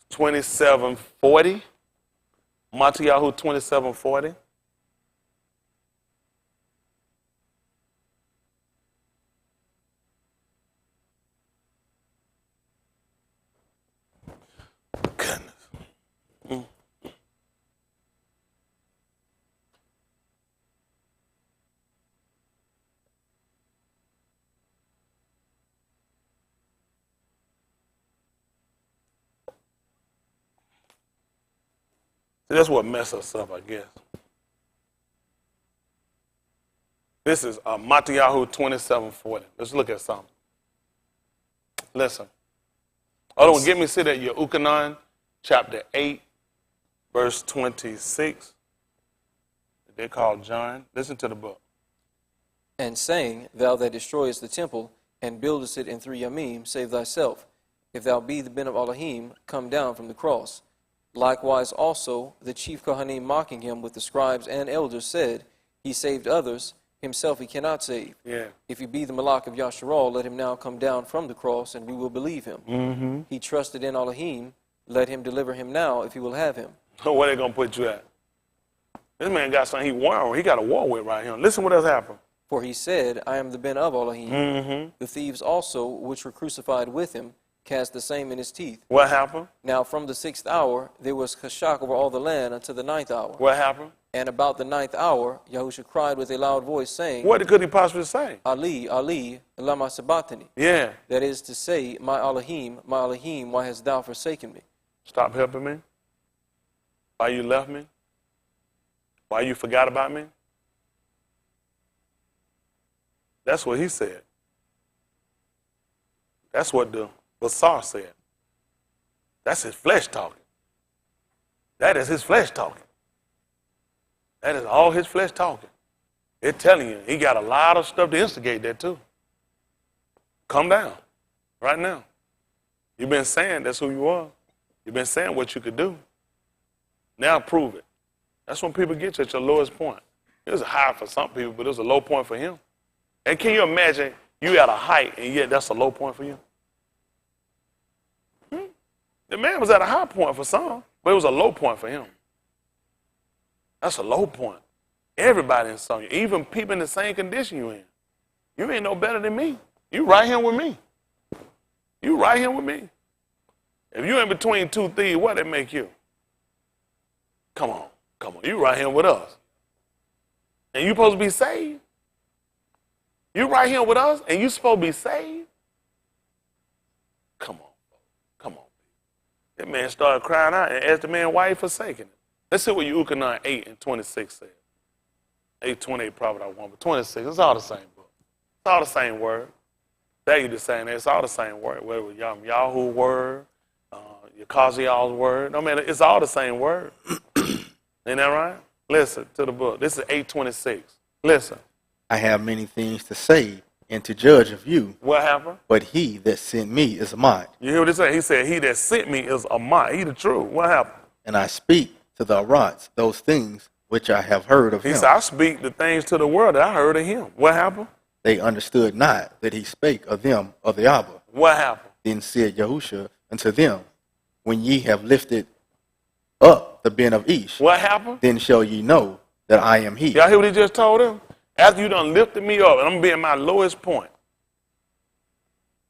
27:40. Matayahu 27:40. Goodness. That's what messed us up, I guess. This is Matayahu 27:40. Let's look at something. Listen. Hold on, get me sit at Yehukanan, chapter 8, verse 26. They call John. Listen to the book. And saying, thou that destroyest the temple, and buildest it in 3 yamim, save thyself. If thou be the ben of Elohim, come down from the cross. Likewise also the chief Kohanim mocking him with the scribes and elders said, he saved others, himself he cannot save. Yeah. If he be the Malach of Yasharal, let him now come down from the cross, and we will believe him. Mm-hmm. He trusted in Elohim, let him deliver him now if he will have him. So where they going to put you at? This man got something he got a war with right here. Listen what else happened. For he said, I am the ben of Elohim. Mm-hmm. The thieves also, which were crucified with him, cast the same in his teeth. What happened? Now from the 6th hour there was chashak over all the land until the 9th hour. What happened? And about the 9th hour, Yahusha cried with a loud voice, saying, What could he possibly say? Ali, Ali, lama sabachthani. Yeah. That is to say, my Elohim, why hast thou forsaken me? Stop helping me? Why you left me? Why you forgot about me? That's what he said. That's what the Basar said. That's his flesh talking. That is his flesh talking. That is all his flesh talking. It's telling you, he got a lot of stuff to instigate that too. Come down right now. You've been saying that's who you are. You've been saying what you could do. Now prove it. That's when people get you at your lowest point. It was high for some people, but it was a low point for him. And can you imagine you at a height and yet that's a low point for you? The man was at a high point for some, but it was a low point for him. That's a low point. Everybody in some, even people in the same condition you in. You ain't no better than me. You right here with me. You right here with me. If you in between two thieves, what it make you? Come on. You right here with us. And you supposed to be saved. You right here with us and you supposed to be saved. Come on. That man started crying out and asked the man why he forsaken it. Let's see what Euchanan 8 and 26 said. 8:28 probably not one, but 26, it's all the same book. It's all the same word. That you just saying that, it's all the same word. Whether it was Yahoo word, your Kazial's word. No, man, it's all the same word. Ain't that right? Listen to the book. This is 8:26. Listen. I have many things to say and to judge of you. What happened? But he that sent me is mine. You hear what he said? He said, he that sent me is a mine. He the truth. What happened? And I speak to the Arats those things which I have heard of him. He said, I speak the things to the world that I heard of him. What happened? They understood not that he spake of them of the Abba. What happened? Then said Yahusha unto them, when ye have lifted up the ben of Ish, What happened? then shall ye know that I am he. Y'all hear what he just told him? After you done lifted me up and I'm being my lowest point,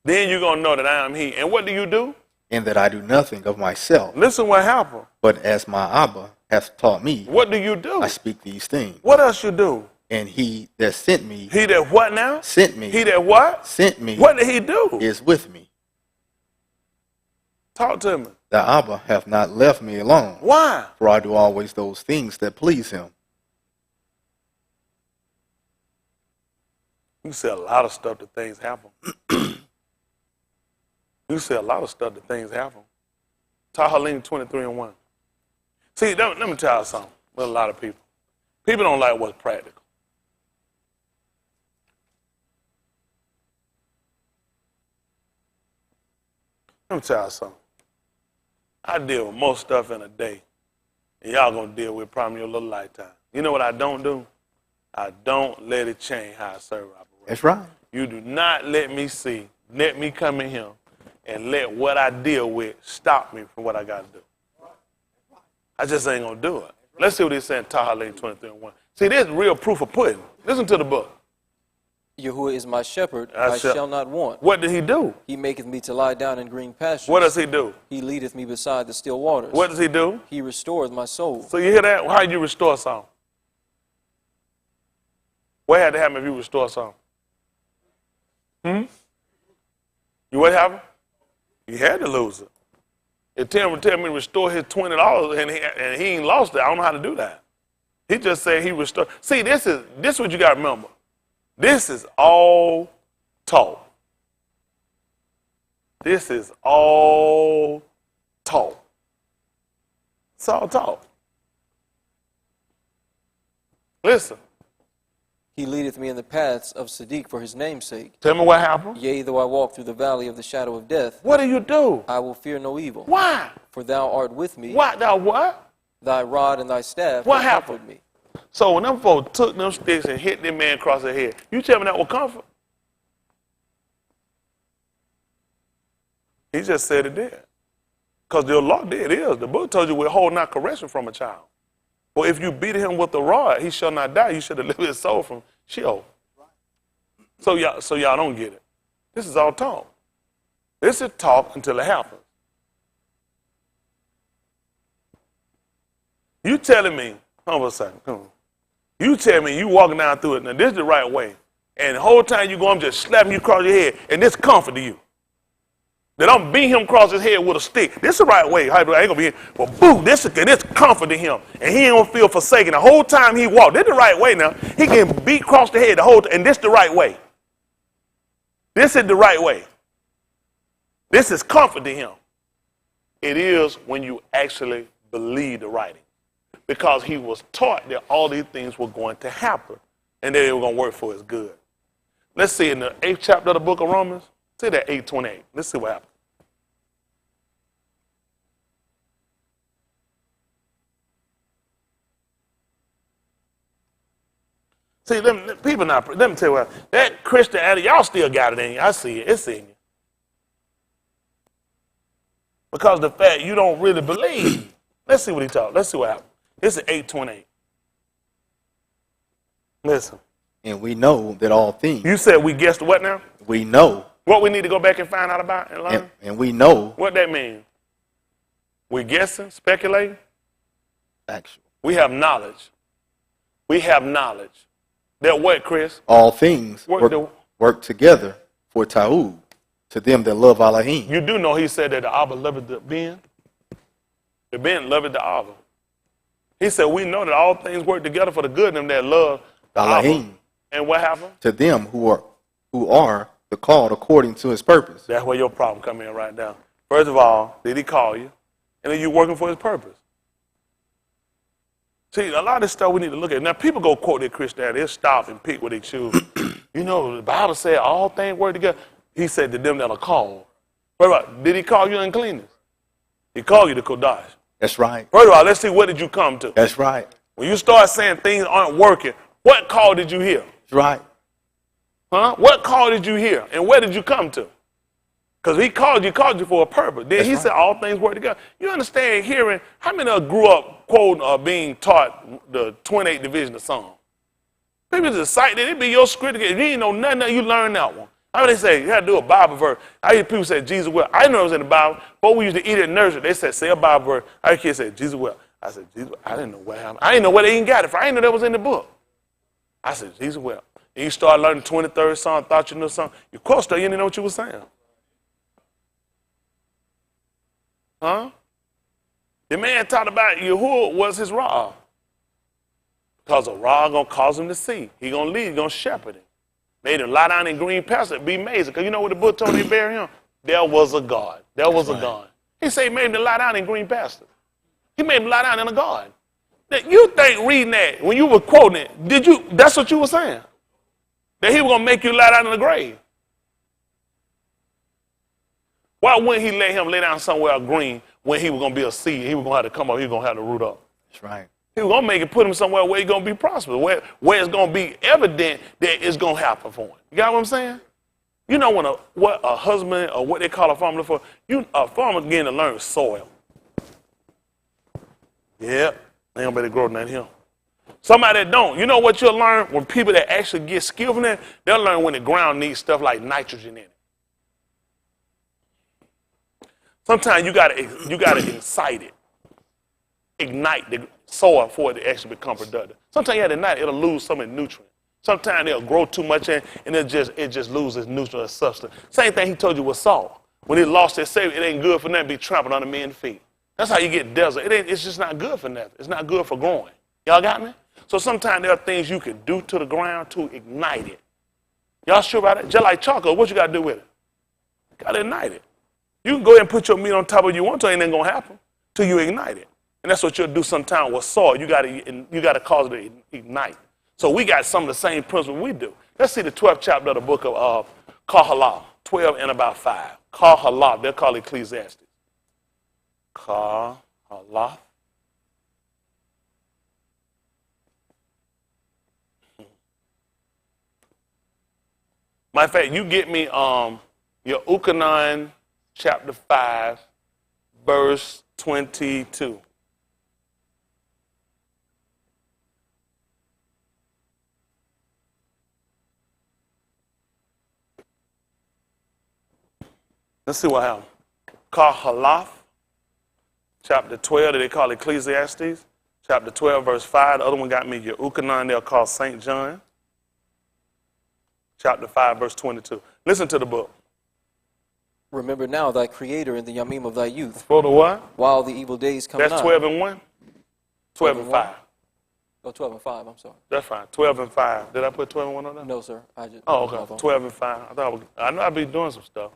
then you're going to know that I am he. And what do? And that I do nothing of myself, Listen what happened. but as my Abba hath taught me, What do? I speak these things. What else you do? And he that sent me, He that what now? sent me, He that what? sent me, What did he do? is with me. Talk to me. The Abba hath not left me alone, Why? for I do always those things that please him. You say a lot of stuff that things happen. You say a lot of stuff that things happen. Tahalim 23 and 1. See, let me tell you something with a lot of people. People don't like what's practical. Let me tell you something. I deal with most stuff in a day, and y'all gonna deal with probably your little lifetime. You know what I don't do? I don't let it change how I serve operate. That's right. You do not let me come in here and let what I deal with stop me from what I got to do. I just ain't going to do it. Let's see what he's saying, Tahalim 23 and 1. See, there's real proof of pudding. Listen to the book. Yahuwah is my shepherd, I shall not want. What did he do? He maketh me to lie down in green pastures. What does he do? He leadeth me beside the still waters. What does he do? He restoreth my soul. So you hear that? How you restore something? What had to happen if you restore something? You what happened? He had to lose it. If Tim would tell me to restore his $20 and he ain't lost it, I don't know how to do that. He just said he restored. See, this is what you got to remember. This is all talk. This is all talk. It's all talk. Listen. He leadeth me in the paths of Siddiq for his name's sake. Tell me what happened. Yea, though I walk through the valley of the shadow of death, What do you do? I will fear no evil. Why? For thou art with me. What? Now what? Thy rod and thy staff What have happened? comforted me. So when them folks took them sticks and hit that man across the head, you tell me that was comfort? He just said it did. Because the law did is. The book told you withhold not correction from a child. For if you beat him with the rod, he shall not die. You should deliver his soul from Sheol. So y'all don't get it. This is all talk. This is talk until it happens. You telling me, hold on a second, come on. You tell me you walking down through it, now this is the right way, and the whole time you go, I'm just slapping you across your head, and this comfort to you. That I'm beating him across his head with a stick. This is the right way. I ain't gonna be here. But boo, this comfort to him. And he ain't gonna feel forsaken. The whole time he walked. This is the right way now. He can beat across the head the whole time, and this is the right way. This is the right way. This is comfort to him. It is when you actually believe the writing. Because he was taught that all these things were going to happen and that they were going to work for his good. Let's see in the 8th chapter of the book of Romans. See that 8:28. Let's see what happens. See, people not. Let me tell you what. That Christianity, y'all still got it in you. I see it. It's in you. Because the fact you don't really believe. Let's see what he talks. Let's see what happens. This is 8:28. Listen. And we know that all things. You said we guessed what now? We know. What we need to go back and find out about and learn? And we know. What that means? We guessing, speculating? Actual. We have knowledge. We have knowledge. That what, Chris? All things work together for ta'ud, to them that love Elohim. You do know he said that the Abba loveth the Ben. The Ben loveth the Abba. He said we know that all things work together for the good of them that love the Elohim. Abba. And what happened? To them who are the called according to his purpose. That's where your problem come in right now. First of all, did he call you? And then you working for his purpose. See, a lot of this stuff we need to look at. Now, people go quote their Christianity. They'll stop and pick what they choose. You know, the Bible said all things work together. He said to them that are called. What about, did he call you uncleanness? He called you to Kodash. That's right. First of all, let's see, what did you come to? That's right. When you start saying things aren't working, what call did you hear? That's right. Huh? What call did you hear? And where did you come to? Because he called you for a purpose. Then he said all things work together. You understand hearing, how many of us grew up quoting or being taught the 28th division of Psalm? People just cite that. It be your script. If you ain't know nothing, you learn that one. How many say, you got to do a Bible verse? I hear people say, Jesus will. I know it was in the Bible. But we used to eat it in nursery. They said, say a Bible verse. I hear kids say, Jesus will. I said, Jesus will. I didn't know where happened. I didn't know where they even got it from. I didn't know that was in the book. I said, Jesus will. And you start learning 23rd Psalm, thought you knew something. You quote stuff, you didn't know what you were saying. Huh? The man talked about Yahuwah was his rod. Because a rod going to cause him to see. He going to lead, he going to shepherd him. Made him lie down in green pastures, be amazing. Because you know what the book told him to bury him? There was a God. There was a God. He said he made him to lie down in green pastures. He made him lie down in a garden. Now, you think reading that, when you were quoting it, that's what you were saying? That he was going to make you lie down in the grave. Why wouldn't he let him lay down somewhere green when he was going to be a seed? He was going to have to come up, he was going to have to root up. That's right. He was going to make it, put him somewhere where he's going to be prosperous, where it's going to be evident that it's going to happen for him. You got what I'm saying? You know what a husband or what they call a farmer for? A farmer getting to learn soil. Yeah, they don't better grow than him. Somebody that don't. You know what you'll learn when people that actually get skilled in that? They'll learn when the ground needs stuff like nitrogen in it. Sometimes you gotta incite it, ignite the soil for it to actually become productive. Sometimes you have to ignite it, it'll lose some of the nutrients. Sometimes it'll grow too much and it just loses nutrient substance. Same thing he told you with salt. When it lost its savor, it ain't good for nothing to be trampled under men's feet. That's how you get desert. It's just not good for nothing. It's not good for growing. Y'all got me? So sometimes there are things you can do to the ground to ignite it. Y'all sure about it? Just like chocolate, what you got to do with it? Got to ignite it. You can go ahead and put your meat on top of you want to, ain't nothing going to happen till you ignite it. And that's what you'll do sometimes with soil. You got to cause it to ignite. So we got some of the same principles we do. Let's see the 12th chapter of the book of Kohalah, 12 and about 5. Kohalah, they'll call it Ecclesiastes. Kohalah. Matter of fact, you get me your Ukanon chapter 5, verse 22. Let's see what happened. Kohalah, chapter 12, that they call Ecclesiastes. Chapter 12, verse 5. The other one got me your Ukanon, they'll call St. John. Chapter 5, verse 22. Listen to the book. Remember now thy Creator in the yamim of thy youth. For the what? While the evil days come That's not. 12 and 1? 12 and 5. Oh, 12 and 5, I'm sorry. That's fine. 12 and 5. Did I put 12 and 1 on that? No, sir. I just. Oh, okay. 12 and 5. I know I'd be doing some stuff.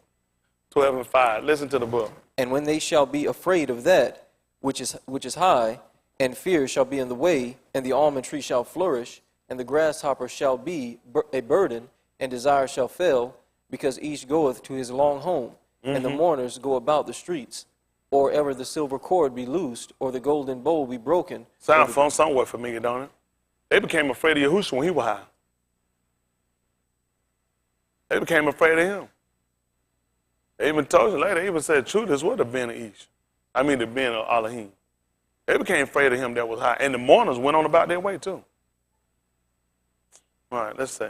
12 and 5. Listen to the book. And when they shall be afraid of that which is high, and fear shall be in the way, and the almond tree shall flourish, and the grasshopper shall be a burden, and desire shall fail, because each goeth to his long home, and the mourners go about the streets, or ever the silver cord be loosed, or the golden bowl be broken. Sound fun somewhere familiar, don't it? They became afraid of Yahushua when he was high. They became afraid of him. They even told you later, they even said, true, this was the Ben of Ish. I mean, the Ben of Elohim. They became afraid of him that was high. And the mourners went on about their way, too. All right, let's say.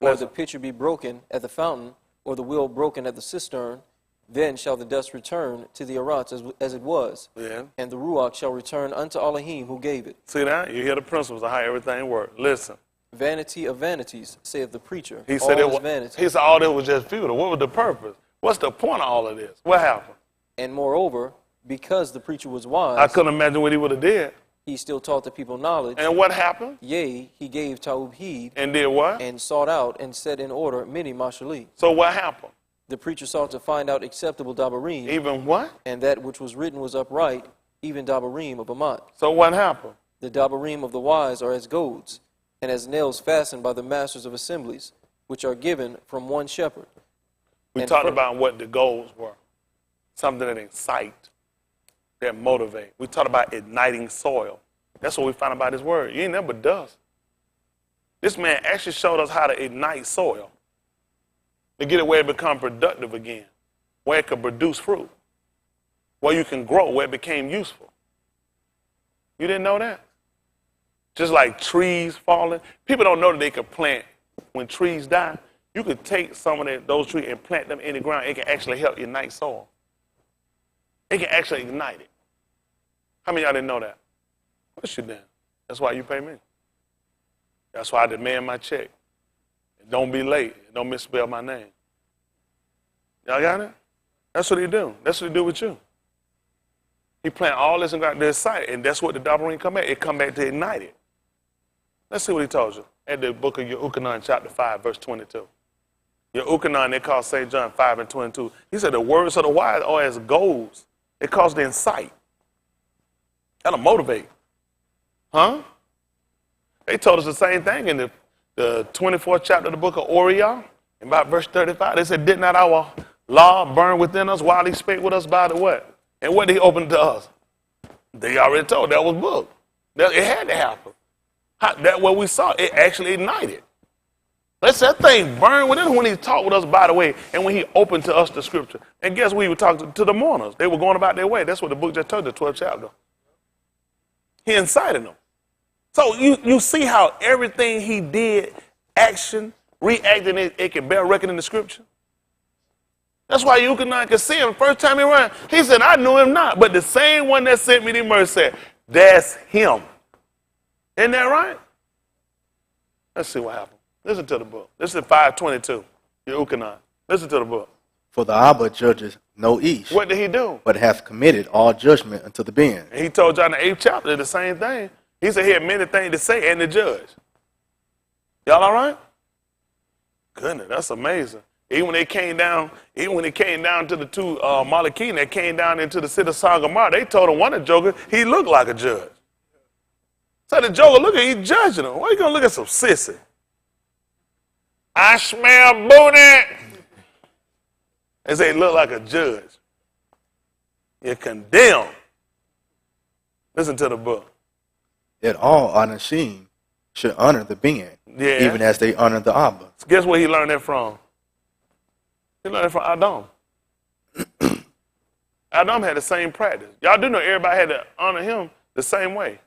Or the pitcher be broken at the fountain, or the wheel broken at the cistern, then shall the dust return to the Arats as it was. Yeah. And the Ruach shall return unto Elohim who gave it. See that? You hear the principles of how everything works. Listen. Vanity of vanities, saith the preacher. He said, all is vanity. he said all this was just futile. What was the purpose? What's the point of all of this? What happened? And moreover, because the preacher was wise, I couldn't imagine what he would have did. he still taught the people knowledge. And what happened? Yea, he gave Taub heed, And did what? and sought out and set in order many mashali. So what happened? The preacher sought to find out acceptable dabarim, Even what? and that which was written was upright, even dabarim of Amat. So what happened? The dabarim of the wise are as goads, and as nails fastened by the masters of assemblies, which are given from one shepherd. We And talked fir- about what the goals were. Something that incite, that motivate. We talked about igniting soil. That's what we found about his word. You ain't never dust. This man actually showed us how to ignite soil, to get it where it become productive again, where it could produce fruit, where you can grow, where it became useful. You didn't know that? Just like trees falling. People don't know that they could plant when trees die. You could take some of those trees and plant them in the ground. It can actually help ignite soil. It can actually ignite it. How many of y'all didn't know that? What you done? That's why you pay me. That's why I demand my check. And don't be late. And don't misspell my name. Y'all got it? That's what he do. That's what he do with you. He plant all this and got this site, and that's what the Dabarim come back. It come back to ignite it. Let's see what he told you at the book of Yehukanan, chapter 5, verse 22. Yehukanan, they call St. John 5 and 22. He said the words of the wise are as goals. It cause the incite. That'll motivate. Huh? They told us the same thing in the 24th chapter of the book of Oriah, in about verse 35. They said, did not our law burn within us while he spake with us by the what? And what did he open to us? They already told that was book. It had to happen. That what we saw, it actually ignited. Let's that thing burn within us when he talked with us by the way, and when he opened to us the scripture. And guess what? He would talk to the mourners. They were going about their way. That's what the book just told, the 12th chapter. He incited them. So you see how everything he did, action, reacting, it can bear record in the scripture? That's why you could see him. First time he ran, he said, I knew him not. But the same one that sent me the mercy said, that's him. Isn't that right? Let's see what happened. Listen to the book. This is 5:22. Yehukanan. Listen to the book. For the Abba judges no ish, What did he do? but hath committed all judgment unto the Ben. And he told you in the 8th chapter the same thing. He said he had many things to say and to judge. Y'all all right? Goodness, that's amazing. Even when it came down to the two Malakim that came down into the city of Sangamar, they told him one of the jokers, he looked like a judge. So the joker, look at he's judging him. Why are you going to look at some sissy? I smell booty. They say he looked like a judge. You're condemned. Listen to the book. That all Anashim should honor the Ben, Yeah. even as they honor the Abba. So guess where he learned that from? He learned it from Adam. Adam had the same practice. Y'all do know everybody had to honor him the same way.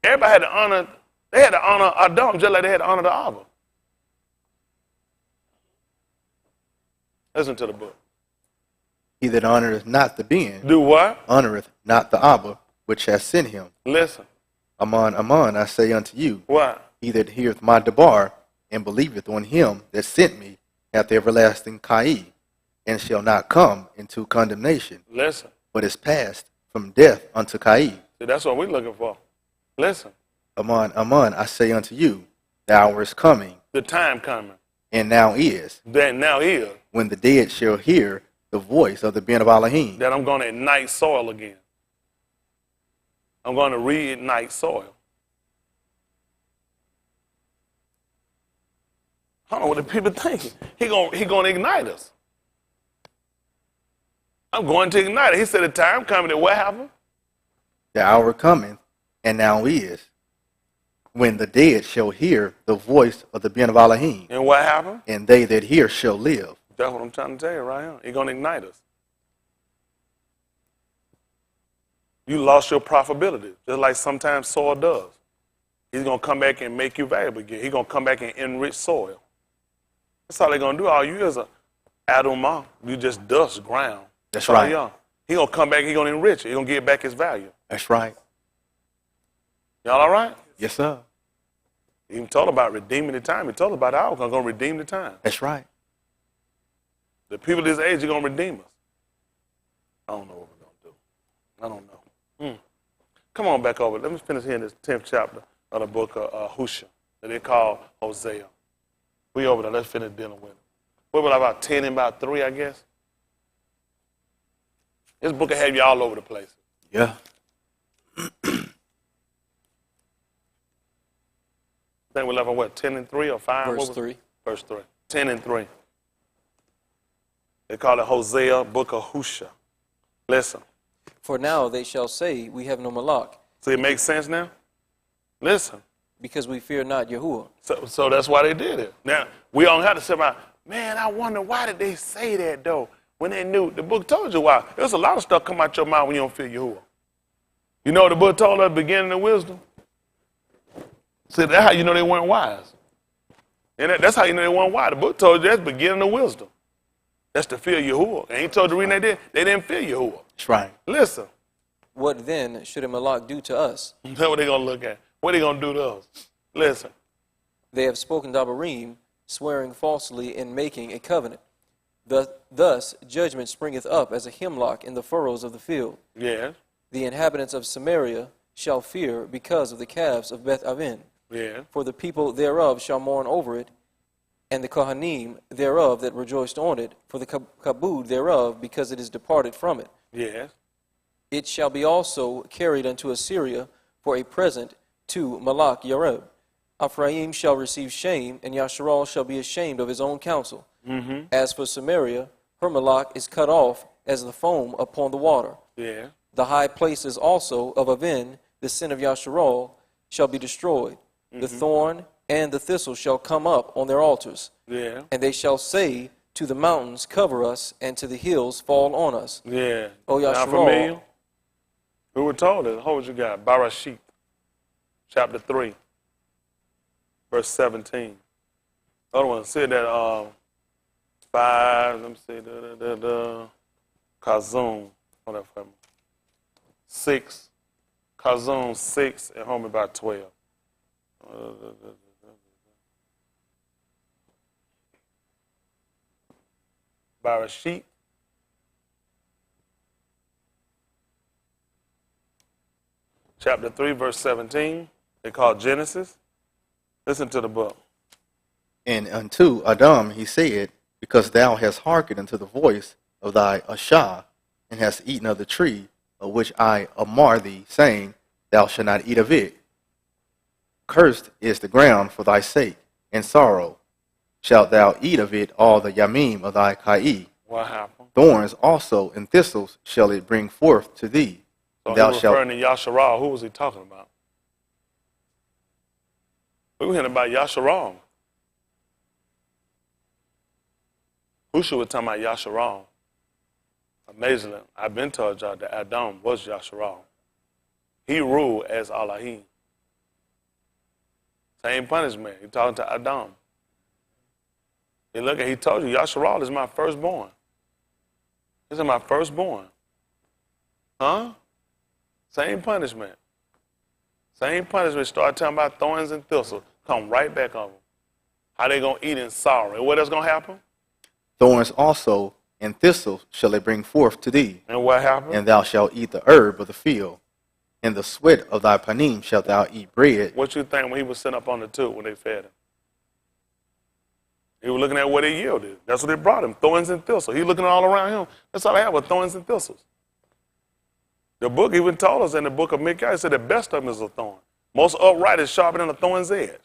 Everybody had to honor, they had to honor Adam just like they had to honor the Abba. Listen to the book. He that honoreth not the Ben Do what? honoreth not the Abba, which hath sent him. Listen. Aman, aman, I say unto you, What? he that heareth my debar, and believeth on him that sent me, hath everlasting Kai, and shall not come into condemnation, Listen. but is passed from death unto Kai. See, that's what we're looking for. Listen. Aman, aman, I say unto you, the hour is coming, The time coming. and now is, That now is when the dead shall hear the voice of the Ben of Elohim, that I'm going to ignite soil again. I'm going to reignite soil. I don't know what the people thinking. He gonna ignite us. I'm going to ignite it. He said the time coming that what happened? the hour cometh, and now is, when the dead shall hear the voice of the Ben of Elohim, And what happened? and they that hear shall live. That's what I'm trying to tell you right here. He's going to ignite us. You lost your profitability, just like sometimes soil does. He's going to come back and make you valuable again. He's going to come back and enrich soil. That's all they're going to do. All you is a Adorning. You just dust ground. That's right. He's going to come back. He's going to enrich it. He's going to get back his value. That's right. Y'all all right? Yes, sir. He even told about redeeming the time. He told about the hour. I'm going to redeem the time. That's right. The people of this age are going to redeem us. I don't know what we're going to do. I don't know. Come on back over. Let me finish here in this 10th chapter of the book of Hosea that they call Hosea. We over there. Let's finish dealing with it. What was about 10 and about 3, I guess? This book will have you all over the place. Yeah. I think we left on what, 10 and 3 or 5? Verse 3. Verse 3. 10 and 3. They call it Hosea, book of Hosea. Listen. For now they shall say, we have no Malak, See, it makes sense now? Listen. because we fear not Yahuwah. So that's why they did it. Now, we don't have to say about, man, I wonder why did they say that, though, when they knew. The book told you why. There's a lot of stuff come out your mouth when you don't fear Yahuwah. You know what the book told us at the beginning of wisdom? See, that's how you know they weren't wise. And that's how you know they weren't wise. The book told you that's the beginning of wisdom. That's to fear Yahuwah. And he told you the reason they didn't fear Yahuwah. That's right. Listen. What then should a Malak do to us? That's what they're going to look at. What are they going to do to us? Listen. They have spoken Dabarim, swearing falsely and making a covenant. Thus judgment springeth up as a hemlock in the furrows of the field. Yes. The inhabitants of Samaria shall fear because of the calves of Beth Aven. Yeah. For the people thereof shall mourn over it, and the Kohanim thereof that rejoiced on it, for the kabod thereof, because it is departed from it. Yes. It shall be also carried unto Assyria for a present to Malak Yareb. Ephraim shall receive shame, and Yasharal shall be ashamed of his own counsel. As for Samaria, her Malak is cut off as the foam upon the water. Yeah. The high places also of Aven, the sin of Yasharal, shall be destroyed. The thorn and the thistle shall come up on their altars. Yeah. And they shall say to the mountains, cover us, and to the hills, fall on us. Yeah. O Not familiar? Yasharal, We were told it. What you got? Barashit, chapter 3, verse 17. Other one, see that 5, let me see, Kazum, hold that for me. 6, Kazum 6, and home about 12. Barashit. Chapter 3, verse 17. They call Genesis. Listen to the book. And unto Adam he said, because thou hast hearkened unto the voice of thy Ashah, and hast eaten of the tree of which I amar thee, saying, thou shalt not eat of it. Cursed is the ground for thy sake, and sorrow shalt thou eat of it all the yamim of thy Kai. What happened? Thorns also and thistles shall it bring forth to thee. So Thou he shalt referring to Yasharal. Who was he talking about? We were hearing about Yasharal. Husha was talking about Yasharal. Amazingly, I've been told y'all that Adam was Yasharal. He ruled as Elohim. Same punishment. He talking to Adam. He told you, Yasharal is my firstborn. This is my firstborn. Huh? Same punishment. Same punishment. Start talking about thorns and thistles. Come right back on them. How they going to eat in sorrow. And what else going to happen? thorns also and thistles shall they bring forth to thee. And what happened? And thou shalt eat the herb of the field. In the sweat of thy panim shalt thou eat bread. What you think when he was sitting up on the tube when they fed him? He was looking at what they yielded. That's what they brought him, thorns and thistles. He looking all around him. That's all they have was thorns and thistles. The book even told us in the book of Micaiah, it said the best of them is a thorn. Most upright is sharper than a thorn's edge.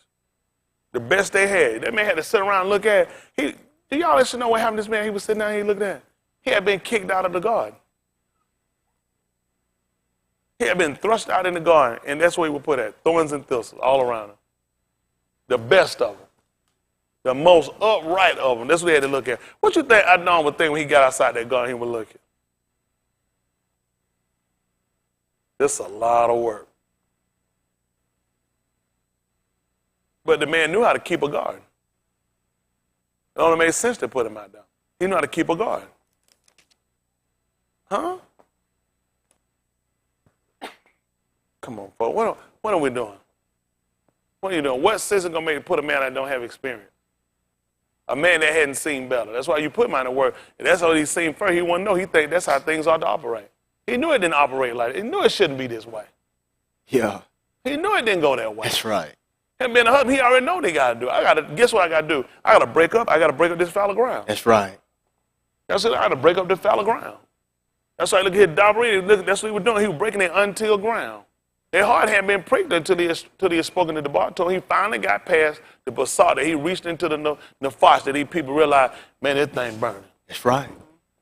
The best they had. That man had to sit around and look at. Do y'all should know what happened to this man? He was sitting down here looking at. He had been kicked out of the garden. He had been thrust out in the garden, and that's where he would put at, thorns and thistles all around him. The best of them. The most upright of them. That's what he had to look at. What you think Adorning would think when he got outside that garden, he would look at? This is a lot of work. But the man knew how to keep a garden. It only made sense to put him out there. He knew how to keep a garden. Huh? Come on, folks. What are we doing? What are you doing? What sense is going to make you put a man that don't have experience? A man that hadn't seen better. That's why you put him out in the word. And that's what he's seen first. He wouldn't know. He think that's how things ought to operate. He knew it didn't operate like that. He knew it shouldn't be this way. Yeah. He knew it didn't go that way. That's right. And being a husband, he already know what he got to do. Guess what I got to do? I got to break up. I got to break up this fallow ground. That's right. That's it. I got to break up this fallow ground. That's why look at his Dabri. That's what he was doing. He was breaking it untilled ground. Their heart hadn't been pricked until he had spoken to the bar. Until he finally got past the basalt, that he reached into the Naphash, that these people realized, man, this thing burning. That's right.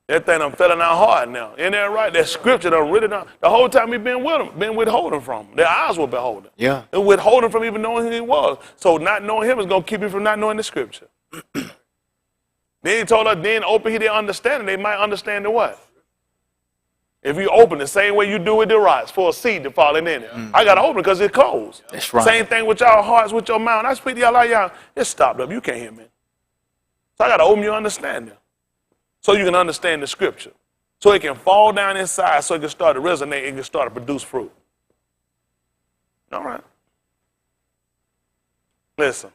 That thing done fell in our heart now. Isn't that right? That scripture done written down. The whole time he been with him, been withholding from him. Their eyes were beholding. Yeah. And withholding from even knowing who he was. So not knowing him is going to keep you from not knowing the scripture. Then he told us, then open he didn't understand it. They might understand the what? If you open the same way you do with the rocks for a seed to fall in it. I got to open it because it's closed. That's right. Same thing with y'all hearts, with your mouth. I speak to y'all like y'all, it's stopped up. You can't hear me. So I got to open your understanding so you can understand the scripture. So it can fall down inside so it can start to resonate, it can start to produce fruit. All right. Listen.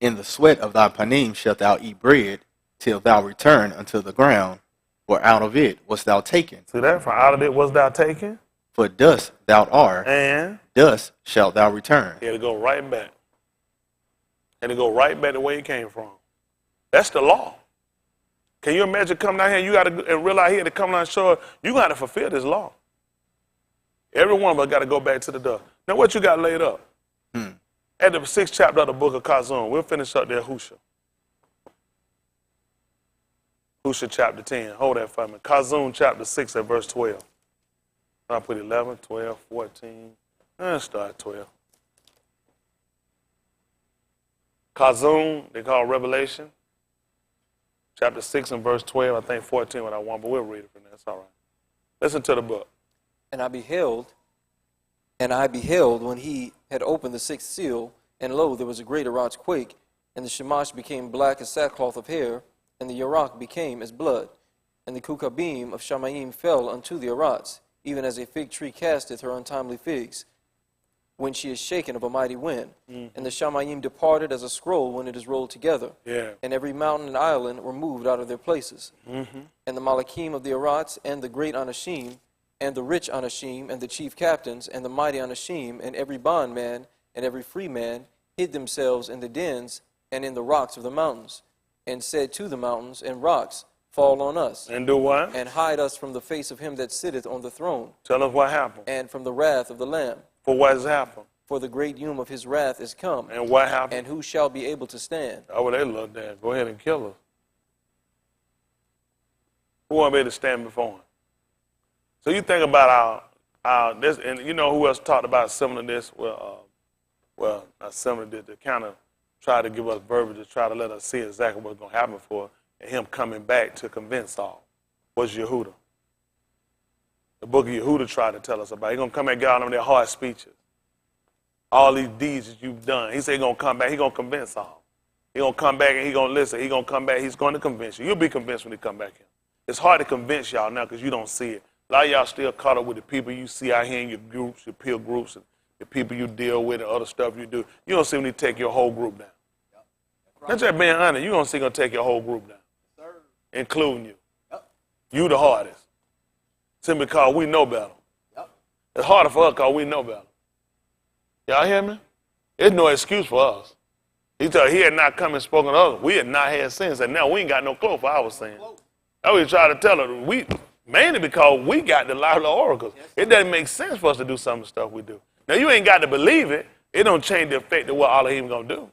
In the sweat of thy panim shalt thou eat bread, till thou return unto the ground, for out of it wast thou taken. See that? For out of it was thou taken. For dust thou art, And dust shalt thou return. he had to go right back. And to go right back the way he came from. That's the law. Can you imagine coming down here and you got to realize he had to come down and show you got to fulfill this law. Every one of us got to go back to the dust. Now what you got laid up? At the 6th chapter of the book of Kazum, we'll finish up there, Husha. Husha chapter 10. Hold that for me. Kazum chapter 6 at verse 12. I'll put 11, 12, 14. Let's start 12. Kazum, they call Revelation. Chapter 6 and verse 12, I think 14 what I want, but we'll read it from there. It's all right. Listen to the book. And I beheld when he had opened the 6th seal, and lo, there was a great arach quake, and the Shamash became black as sackcloth of hair, and the Yarach became as blood, and the Kukabim of Shamayim fell unto the arats, even as a fig tree casteth her untimely figs, when she is shaken of a mighty wind. And the Shamayim departed as a scroll when it is rolled together. Yeah. And every mountain and island were moved out of their places. And the Malakim of the Arats, and the great Anashim, and the rich Anashim, and the chief captains, and the mighty Anashim, and every bondman, and every free man, hid themselves in the dens and in the rocks of the mountains, and said to the mountains and rocks, fall on us. And do what? And hide us from the face of him that sitteth on the throne. Tell us what happened. And from the wrath of the Lamb. For what has happened? For the great doom of his wrath is come. And what happened? And who shall be able to stand? Oh, well, they love that. Go ahead and kill us. Who won't be able to stand before him? So you think about our this, and you know who else talked about similar to this? Well, not similar to this, to kind of try to give us verbiage to try to let us see exactly what's going to happen for us, and him coming back to convince all. Was Yehuda. The book of Yehuda tried to tell us about. He's going to come and get all of their hard speeches. All these deeds that you've done. He said he's going to come back. He's going to convince all. He's going to come back and he's going to listen. He's going to come back. He's going to convince you. You'll be convinced when he come back in. It's hard to convince y'all now because you don't see it. A lot of y'all still caught up with the people you see out here in your groups, your peer groups, and the people you deal with and other stuff you do. You don't see when he take your whole group down. Yep. That's just being honest. You don't see going to take your whole group down, Sir. including you. Yep. You the hardest. Simply because we know better. Yep. It's harder for us because we know better. Y'all hear me? There's no excuse for us. He had not come and spoken to us. We had not had sins, and now we ain't got no clothes for our sins. That's what he tried to tell us. Mainly because we got the lively oracles. It doesn't make sense for us to do some of the stuff we do. Now, you ain't got to believe it. It don't change the effect of what Elohim going to do.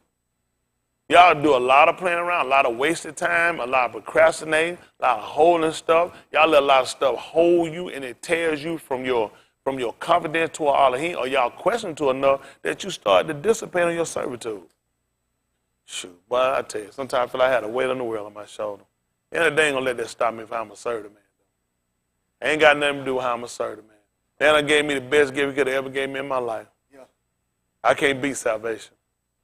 Y'all do a lot of playing around, a lot of wasted time, a lot of procrastinating, a lot of holding stuff. Y'all let a lot of stuff hold you, and it tears you from your from your confidence to Elohim, or y'all question to enough that you start to dissipate on your servitude. Shoot, boy, I tell you, sometimes I feel like I had a weight on the world on my shoulder. And they ain't gonna let that stop me if I'm a servant, man. Ain't got nothing to do with how I'm a servant, man. Then I gave me the best gift he could have ever gave me in my life. Yeah. I can't beat salvation.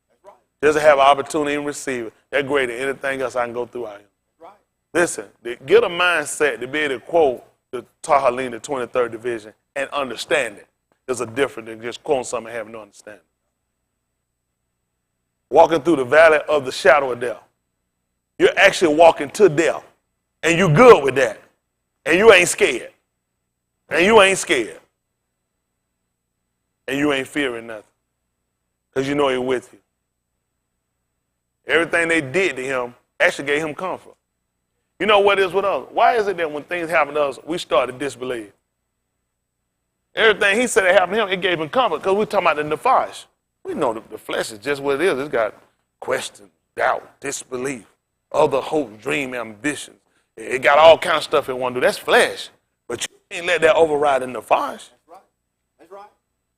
That's right. Just to have an opportunity and receive it. That's greater than anything else I can go through out here. That's right. Listen, get a mindset to be able to quote the Tahalim, the 23rd Division, and understand it. There's a difference than just quoting something and having no understanding. Walking through the valley of the shadow of death. You're actually walking to death. And you're good with that. And you ain't scared. And you ain't scared. And you ain't fearing nothing. Because you know he's with you. Everything they did to him actually gave him comfort. You know what it is with us? Why is it that when things happen to us, we start to disbelieve? Everything he said that happened to him, it gave him comfort because we're talking about the Naphash. We know the flesh is just what it is. It's got question, doubt, disbelief, other hope, dream, ambitions. It got all kinds of stuff it want to do. That's flesh. But you can't let that override the Naphash. That's right. That's right.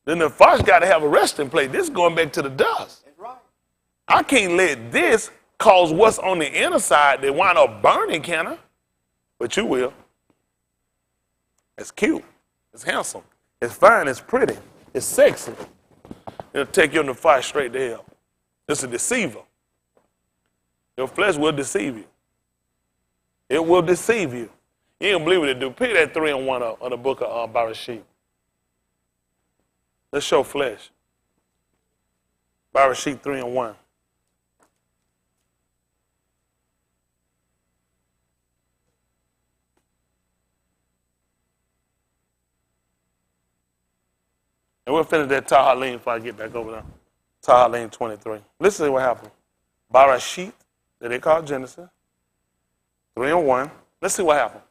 The Naphash got to have a resting place. This is going back to the dust. That's right. I can't let this cause what's on the inner side that wind up burning, can I? But you will. It's cute. It's handsome. It's fine. It's pretty. It's sexy. It'll take your Naphash straight to hell. It's a deceiver. Your flesh will deceive you. It will deceive you. You ain't gonna believe what it do. Pick that 3-in-1 up on the book of Barashit. Let's show flesh. Barashit 3-in-1. And we'll finish that Tahalim before I get back over there. Tahalim 23. Listen to what happened. Barashit, that they call Genesis. 3-in-1. Let's see what happened.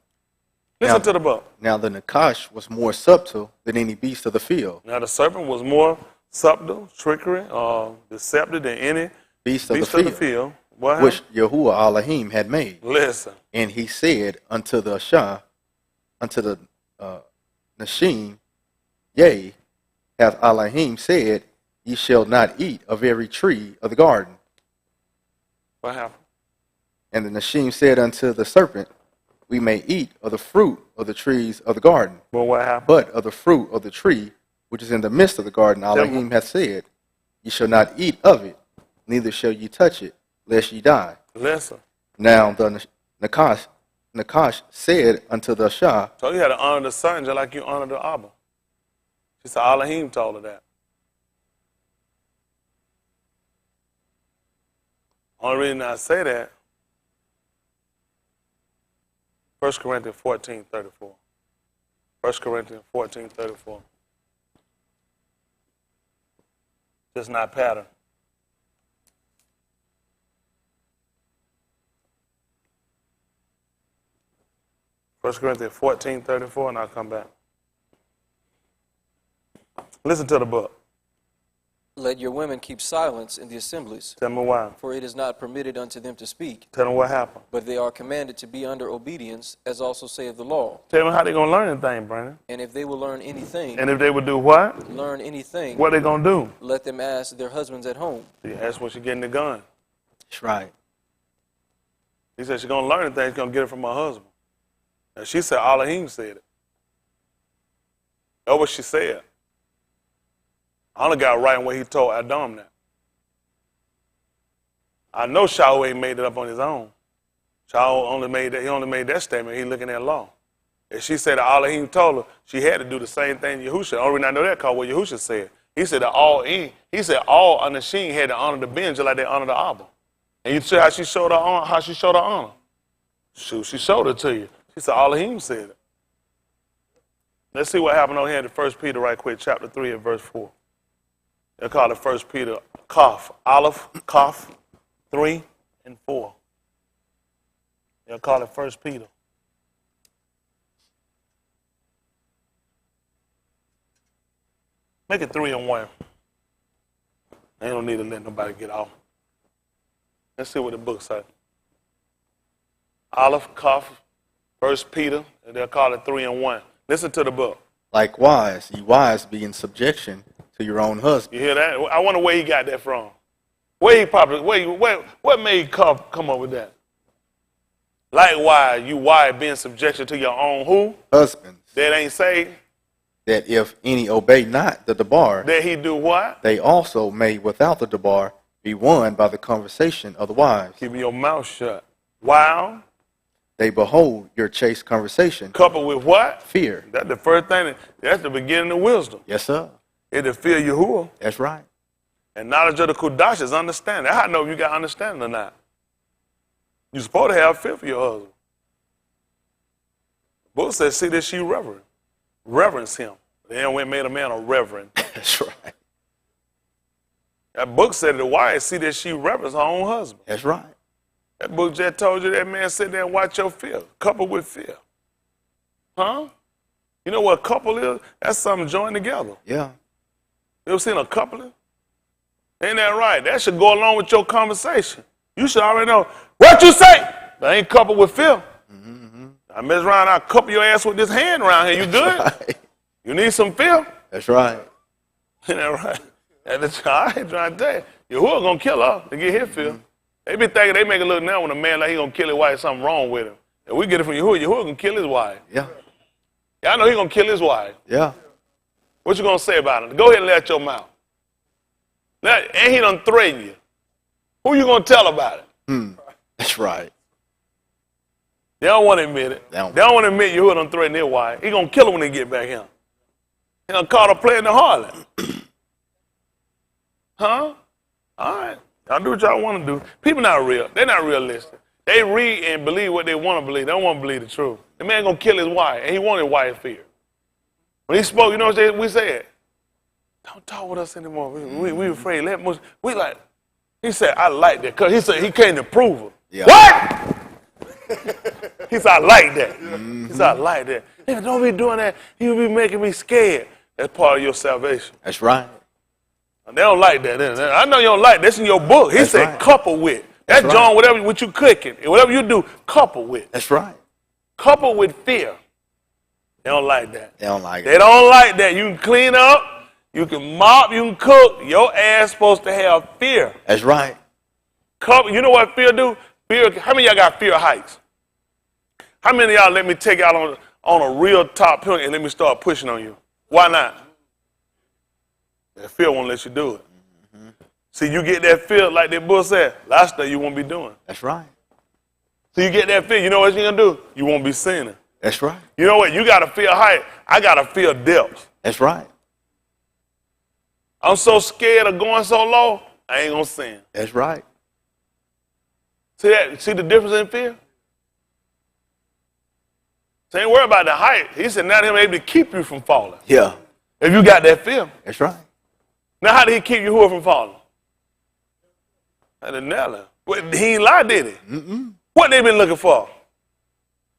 Listen to the book. Now the Nakash was more subtle than any beast of the field. Now the serpent was more subtle, trickery, deceptive than any Beast of the field. What which Yahuwah Elohim had made. Listen. And he said unto the Shah, unto the Nashim, yea, hath Elohim said, ye shall not eat of every tree of the garden. What happened? And the Nashim said unto the serpent, we may eat of the fruit of the trees of the garden. Well, what happened? But of the fruit of the tree which is in the midst of the garden, Elohim hath said, ye shall not eat of it, neither shall ye touch it, lest ye die. Listen. Now the Nakash said unto the Shah, So you had to honor the son just like you honor the Abba. She said Elohim told her that. Only reason I say that, 1 Corinthians 14:34. 1 Corinthians 14:34. Just not pattern. First Corinthians 14:34, and I'll come back. Listen to the book. Let your women keep silence in the assemblies, Tell me why. for it is not permitted unto them to speak, Tell me what happened. but they are commanded to be under obedience, as also saith the law. Tell me how they going to learn anything, Brandon. And if they will learn anything, And if they would do what? what they going to do? let them ask their husbands at home. See, that's when she getting the gun. that's right. He said she's going to learn anything. She's going to get it from her husband. And she said Elohim said it. That's what she said. I only got right in what he told Adam that. I know Shaul ain't made it up on his own. Shaul only made that statement. He looking at law. If she said that Elohim told her, she had to do the same thing Yahusha. Only reason I know that called what Yahusha said. He said that all Anashim had to honor the Ben just like they honor the Abba. And you see how she showed her honor. Shoot, she showed it to you. She said Elohim said it. Let's see what happened over here in 1 Peter right quick, chapter 3 and verse 4. They call it 1 Peter, Aleph, 3 and 4. They'll call it 1 Peter. Make it 3-in-1. They don't need to let nobody get off. Let's see what the book says. Aleph, 1 Peter, and they'll call it 3-in-1. Listen to the book. Likewise, ye wives, be in subjection to your own husband. You hear that? I wonder where he got that from. Where he probably, what made come up with that? Likewise, you wives, be in subjection to your own who? Husbands, That ain't saved. that if any obey not the debar, That he do what? they also may without the debar be won by the conversation of the wives. Keep your mouth shut. Wow. They behold your chaste conversation, Coupled with what? fear. That's the first thing. That's the beginning of wisdom. Yes, sir. It to fear Yahuwah. That's right. And knowledge of the Kudash is understanding. That's how I know if you got understanding or not. You're supposed to have fear for your husband. The book says, see that she reverence him. Then went and made a man a reverend. That's right. That book said the wife see that she reverence her own husband. That's right. That book just told you that man sit there and watch your fear, coupled with fear. Huh? You know what a couple is? That's something joined together. Yeah. You ever seen a coupling? Ain't that right? That should go along with your conversation. You should already know what you say. That ain't coupled with fear. Mm-hmm. I mess around, I couple your ass with this hand around here. You good? Right. You need some fear? That's right. Ain't that right? That's I ain't trying to tell you. Yahuwah gonna kill her to get his fear. They be thinking they make it look now when a man like he gonna kill his wife, something wrong with him. And we get it from Yahuwah. Yahuwah gonna kill his wife. Yeah. Yeah, I know he gonna kill his wife. Yeah. What you gonna say about him? Go ahead and let your mouth. And he done threaten you. Who you gonna tell about it? That's right. They don't want to admit it. They don't want to admit Yahuwah done threaten their wife. He gonna kill her when he get back here. He done caught her playing the harlot. Huh? All right. Y'all do what y'all want to do. People not real. They're not realistic. They read and believe what they want to believe. They don't want to believe the truth. The man gonna kill his wife, and he wanted his wife fear. When he spoke, you know what we said? Don't talk with us anymore. We afraid. We like. He said, I like that. Because he said he came to prove her. Yeah. What? He said, I like that. He said, I like that. Nigga, don't be doing that. You be making me scared. That's part of your salvation. That's right. And they don't like that. I know you don't like that. That's in your book. He said, right. couple with. That's That's John, right. whatever what you cooking, whatever you do, couple with. That's right. Couple with fear. They don't like that. They don't like They it. don't like that. You can clean up, you can mop, you can cook. Your ass supposed to have fear. That's right. Couple, you know what fear do? Fear. How many of y'all got fear of heights? How many of y'all let me take y'all on a real top hill and let me start pushing on you? Why not? That fear won't let you do it. Mm-hmm. See, you get that fear, like that book said, last day you won't be doing. That's right. So you get that fear, you know what you're going to do? You won't be sinning. That's right. You know what? You got to fear height. I got to fear depth. That's right. I'm so scared of going so low, I ain't going to sin. That's right. See that? See the difference in fear? So ain't worry about the height. He said now he'll be able to keep you from falling. Yeah. If you got that fear. That's right. Now how did he keep you from falling? I didn't know. He ain't lied, did he? Mm-mm. What they been looking for?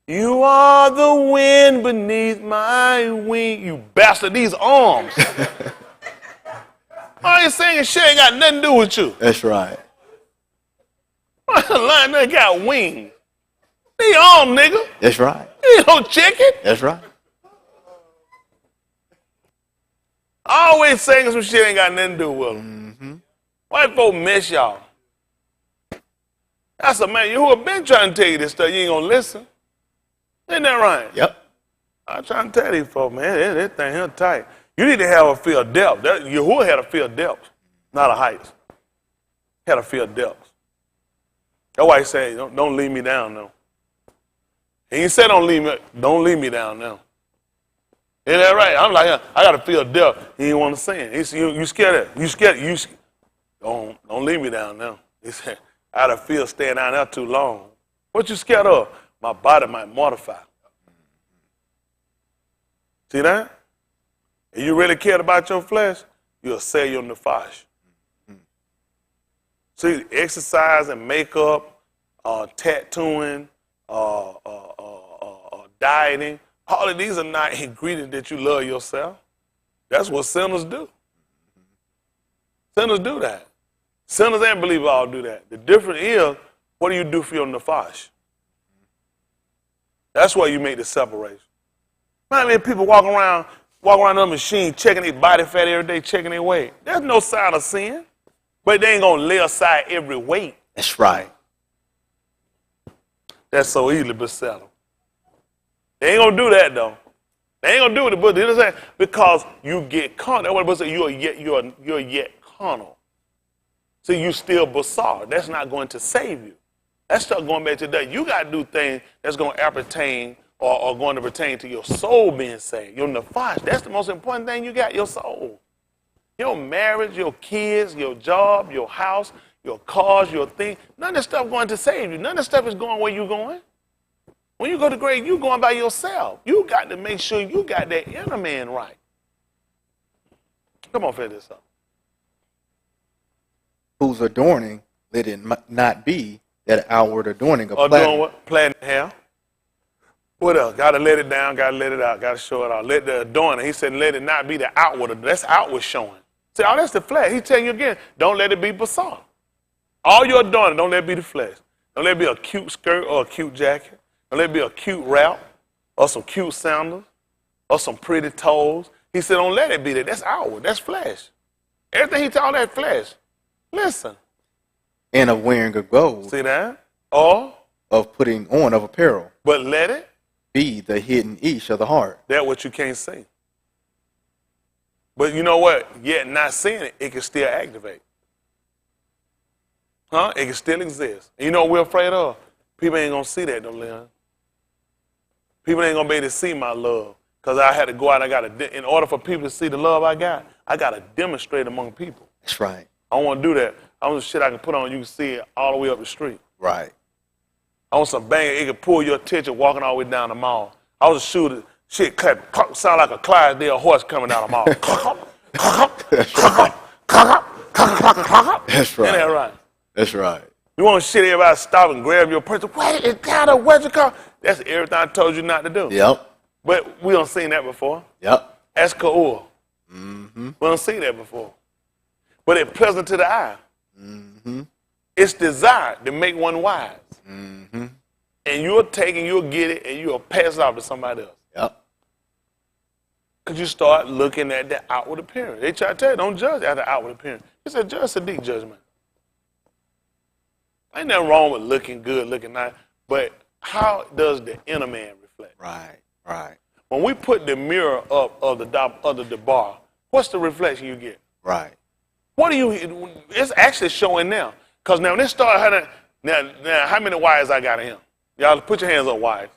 You are the wind beneath my wing. You bastard, these arms. I ain't saying shit ain't got nothing to do with you. That's right. Lion that got wings. These arms, nigga. That's right. You ain't no chicken. That's right. Always saying some shit ain't got nothing to do with them. Mm-hmm. White folk miss y'all. That's a man who have been trying to tell you this stuff. You ain't gonna listen. Ain't that right? Yep. I'm trying to tell these folks, man, that thing here tight. You need to have a fear of depth. Yahuwah had a fear of depth, not a height. Had a fear of depth. That's why he said, don't leave me down now. He ain't said don't leave me down now. Ain't that right? I'm like, I got a fear of depth. He didn't want to say it. He said, you scared of it. You scared. Don't leave me down now. He said, I had a fear of staying down there too long. What you scared of? My body might mortify. See that? If you really cared about your flesh, you'll sell your Naphash. See, exercise and makeup, tattooing, dieting, all of these are not ingredients that you love yourself. That's what sinners do. Sinners do that. Sinners and believers all do that. The difference is, what do you do for your Naphash? That's why you make the separation. Man, people walk around, walk around the machine checking their body fat every day, checking their weight. There's no sign of sin. But they ain't going to lay aside every weight. That's right. That's so easily beset them. They ain't going to do that, though. They ain't going to do it, but they're saying, because you get carnal. That's what the book says, you're yet carnal. So you still bizarre. That's not going to save you. That's stuff going back to that. You got to do things that's going to appertain or going to pertain to your soul being saved. Your Naphash, that's the most important thing you got, your soul. Your marriage, your kids, your job, your house, your cars, your thing. None of this stuff going to save you. None of this stuff is going where you're going. When you go to grade, you're going by yourself. You got to make sure you got that inner man right. Come on, finish this up. Whose adorning, let it not be that outward adorning of doing what? Plaiting hair. What else? Got to let it down, got to let it out, got to show it out. Let the adorning, he said, let it not be the outward. That's outward showing. See, oh, that's the flesh. He's telling you again, don't let it be bizarre. All your adorning, don't let it be the flesh. Don't let it be a cute skirt or a cute jacket. Don't let it be a cute wrap or some cute sandals or some pretty toes. He said, don't let it be that. That's outward. That's flesh. Everything he told that flesh. Listen. And of wearing of gold. See that? Or of putting on of apparel. But let it be the hidden ish of the heart. That's what you can't see. But you know what? Yet not seeing it, it can still activate. Huh? It can still exist. And you know what we're afraid of? People ain't going to see that, though, Leon. People ain't going to be able to see my love. Because I had to go out and in order for people to see the love I got to demonstrate among people. That's right. I don't want to do that. I want some shit I can put on, you can see it all the way up the street. Right. I want some bang, it can pull your attention walking all the way down the mall. I was a shooter, shit clap, sound like a Clydesdale horse coming down the mall. That's right. That's right. Ain't that right? That's right. You want shit everybody stop and grab your purse. Wait, it's got a where's your car? That's everything I told you not to do. Yep. But we don't seen that before. Yep. That's Ka'ur. Mm-hmm. We don't see that before. But it's pleasant to the eye. Mm-hmm. It's desired to make one wise. Mm-hmm. And you'll take and you'll get it and you'll pass it off to somebody else. Yep. Because you start looking at the outward appearance. They try to tell you, don't judge at the outward appearance. It's a Sadiq judgment. Ain't nothing wrong with looking good, looking nice, but how does the inner man reflect? Right, right. When we put the mirror up of the bar, what's the reflection you get? Right. What do you, it's actually showing now. Because now when it started, now how many wives I got in him? Y'all put your hands up, wives.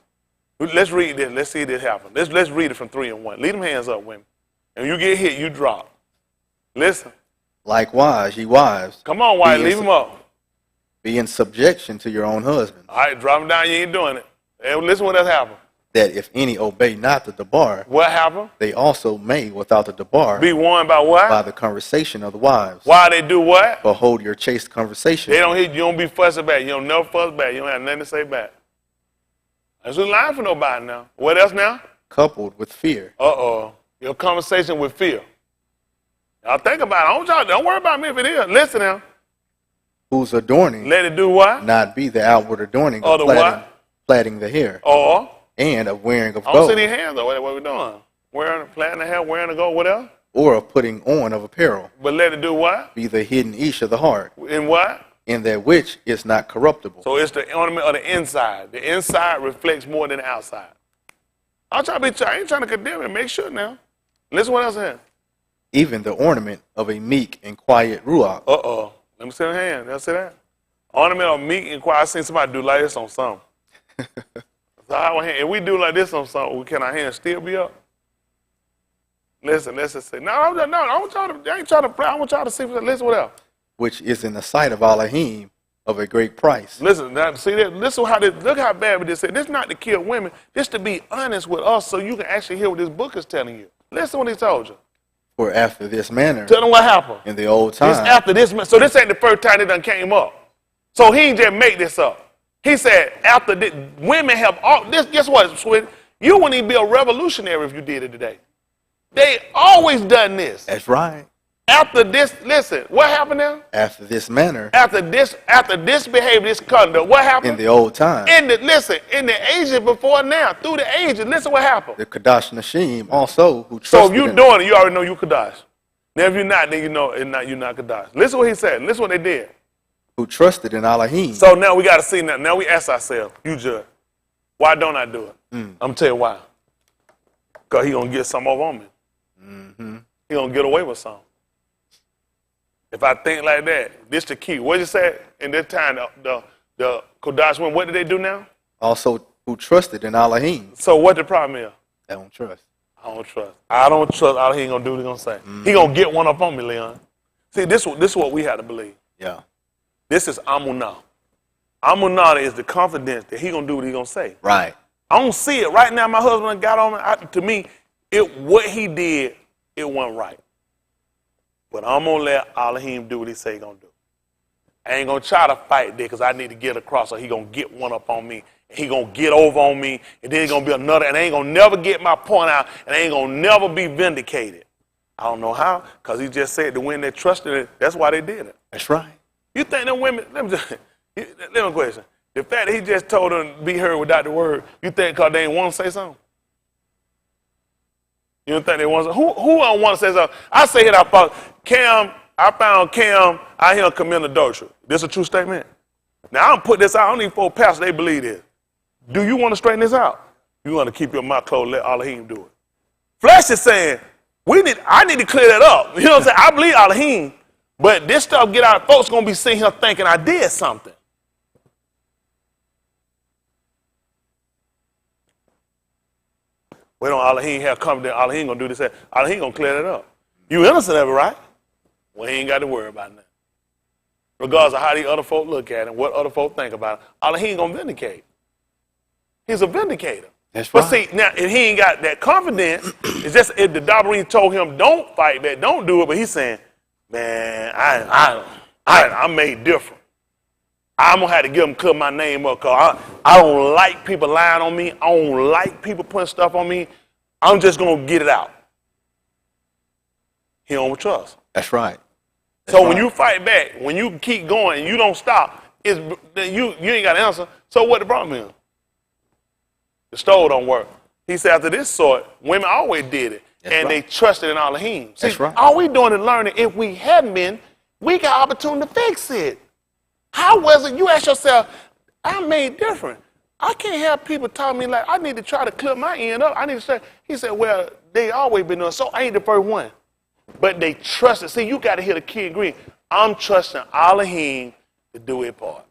Let's read this. Let's see this happen. Let's read it from 3 and 1. Leave them hands up, women. And when you get hit, you drop. Listen. Likewise, ye wives. Come on, wives, leave them up. Be in subjection to your own husbands. All right, drop them down. You ain't doing it. Hey, listen what has happened. That if any obey not the debar, what happened? They also may, without the debar, be warned by what? By the conversation of the wives. Why they do what? Behold your chaste conversation. They don't hit you. Don't be fussing back. You don't never fuss back. You don't have nothing to say back. That's not lying for nobody now. What else now? Coupled with fear. Uh-oh. Your conversation with fear. Y'all think about it. Don't worry about me if it is. Listen now. Whose adorning. Let it do what? Not be the outward adorning of plaiting the hair. Or? And of wearing of gold. I don't see these hands though. What we doing? Plaiting the hair, wearing the gold, what else? Or of putting on of apparel. But let it do what? Be the hidden ish of the heart. In what? In that which is not corruptible. So it's the ornament of the inside. The inside reflects more than the outside. I ain't trying to condemn it. Make sure now. Listen what else here. Even the ornament of a meek and quiet ruach. Uh-oh. Let me see the hand. Y'all see that? Ornament of meek and quiet. I seen somebody do like this on something. So if we do like this on something, can our hands still be up? Listen, let's just say. No, I ain't trying to play. I want y'all to see. Listen what else. Which is in the sight of Elohim of a great price. Listen, now, see that? Look how bad this is. This is not to kill women. This to be honest with us so you can actually hear what this book is telling you. Listen what he told you. For after this manner. Tell them what happened. In the old time. It's after this. So this ain't the first time it done came up. So he didn't just make this up. He said after this, women have all this. Guess what, Sweet? You wouldn't even be a revolutionary if you did it today. They always done this. That's right. After this, listen, what happened now? After this manner, After this behavior, this conduct, what happened? in the old time, In the ages before now, through the ages, listen what happened. the Kadash Nashim also, who So trusted if you're in doing it, you already know you Kadash. Now if you're not, then you know you're not Kadash. Listen what he said. Listen what they did. who trusted in Elohim. So now we got to see now. Now we ask ourselves, you judge, why don't I do it? I'm going to tell you why. Because he going to get some over on me. He going to get away with something. If I think like that, this the key. What did you say in this time, the Kodash women, what did they do now? Also, who trusted in Elohim. So what the problem is? They don't trust. I don't trust. I don't trust all he ain't going to do what he going to say. He going to get one up on me, Leon. See, this is what we have to believe. Yeah. This is Amunah. Amunah is the confidence that he going to do what he going to say. Right. I don't see it. Right now, my husband got on me. To me, what he did, it wasn't right. But I'm going to let Elohim do what he say he going to do. I ain't going to try to fight there because I need to get across, so he going to get one up on me. He going to get over on me, and then he's going to be another, and I ain't going to never get my point out, and I ain't going to never be vindicated. I don't know how, because he just said the women that trusted it, that's why they did it. That's right. You think them women, let me question. The fact that he just told them to be heard without the word, you think because they ain't want to say something? You don't think they want to say something? Who don't want to say something? I say here, I found Cam out here committing adultery. This a true statement? Now, I don't put this out. I don't need four pastors, they believe this. Do you want to straighten this out? You want to keep your mouth closed, let Elohim do it. Flesh is saying, I need to clear that up. You know what I'm saying? I believe Elohim, but this stuff get out, folks going to be sitting here thinking I did something. We don't Elohim have confidence. Elohim going to do this. Elohim going to clear that up. You innocent of it, right? Well, he ain't got to worry about that. Regardless of how the other folk look at it and what other folk think about it, Elohim going to vindicate. He's a vindicator. That's but right. see, now, if he ain't got that confidence, it's just if the Dabarine told him, don't fight that, don't do it, but he's saying, man, I'm made different. I'm going to have to give him cut my name up because I don't like people lying on me. I don't like people putting stuff on me. I'm just going to get it out. He don't trust. That's right. So when you fight back, when you keep going and you don't stop, you ain't got an answer. So what the problem is? The stove don't work. He said after this sort, women always did it. That's and right. they trusted in Elohim. See, That's right. all we doing is learning. If we hadn't been, we got opportunity to fix it. How was it? You ask yourself, I'm made different. I can't have people telling me like I need to try to clip my end up. I need to say, he said, well, they always been doing so I ain't the first one. But they trusted. See, you got to hear the key ingredient. I'm trusting Elohim to do his part.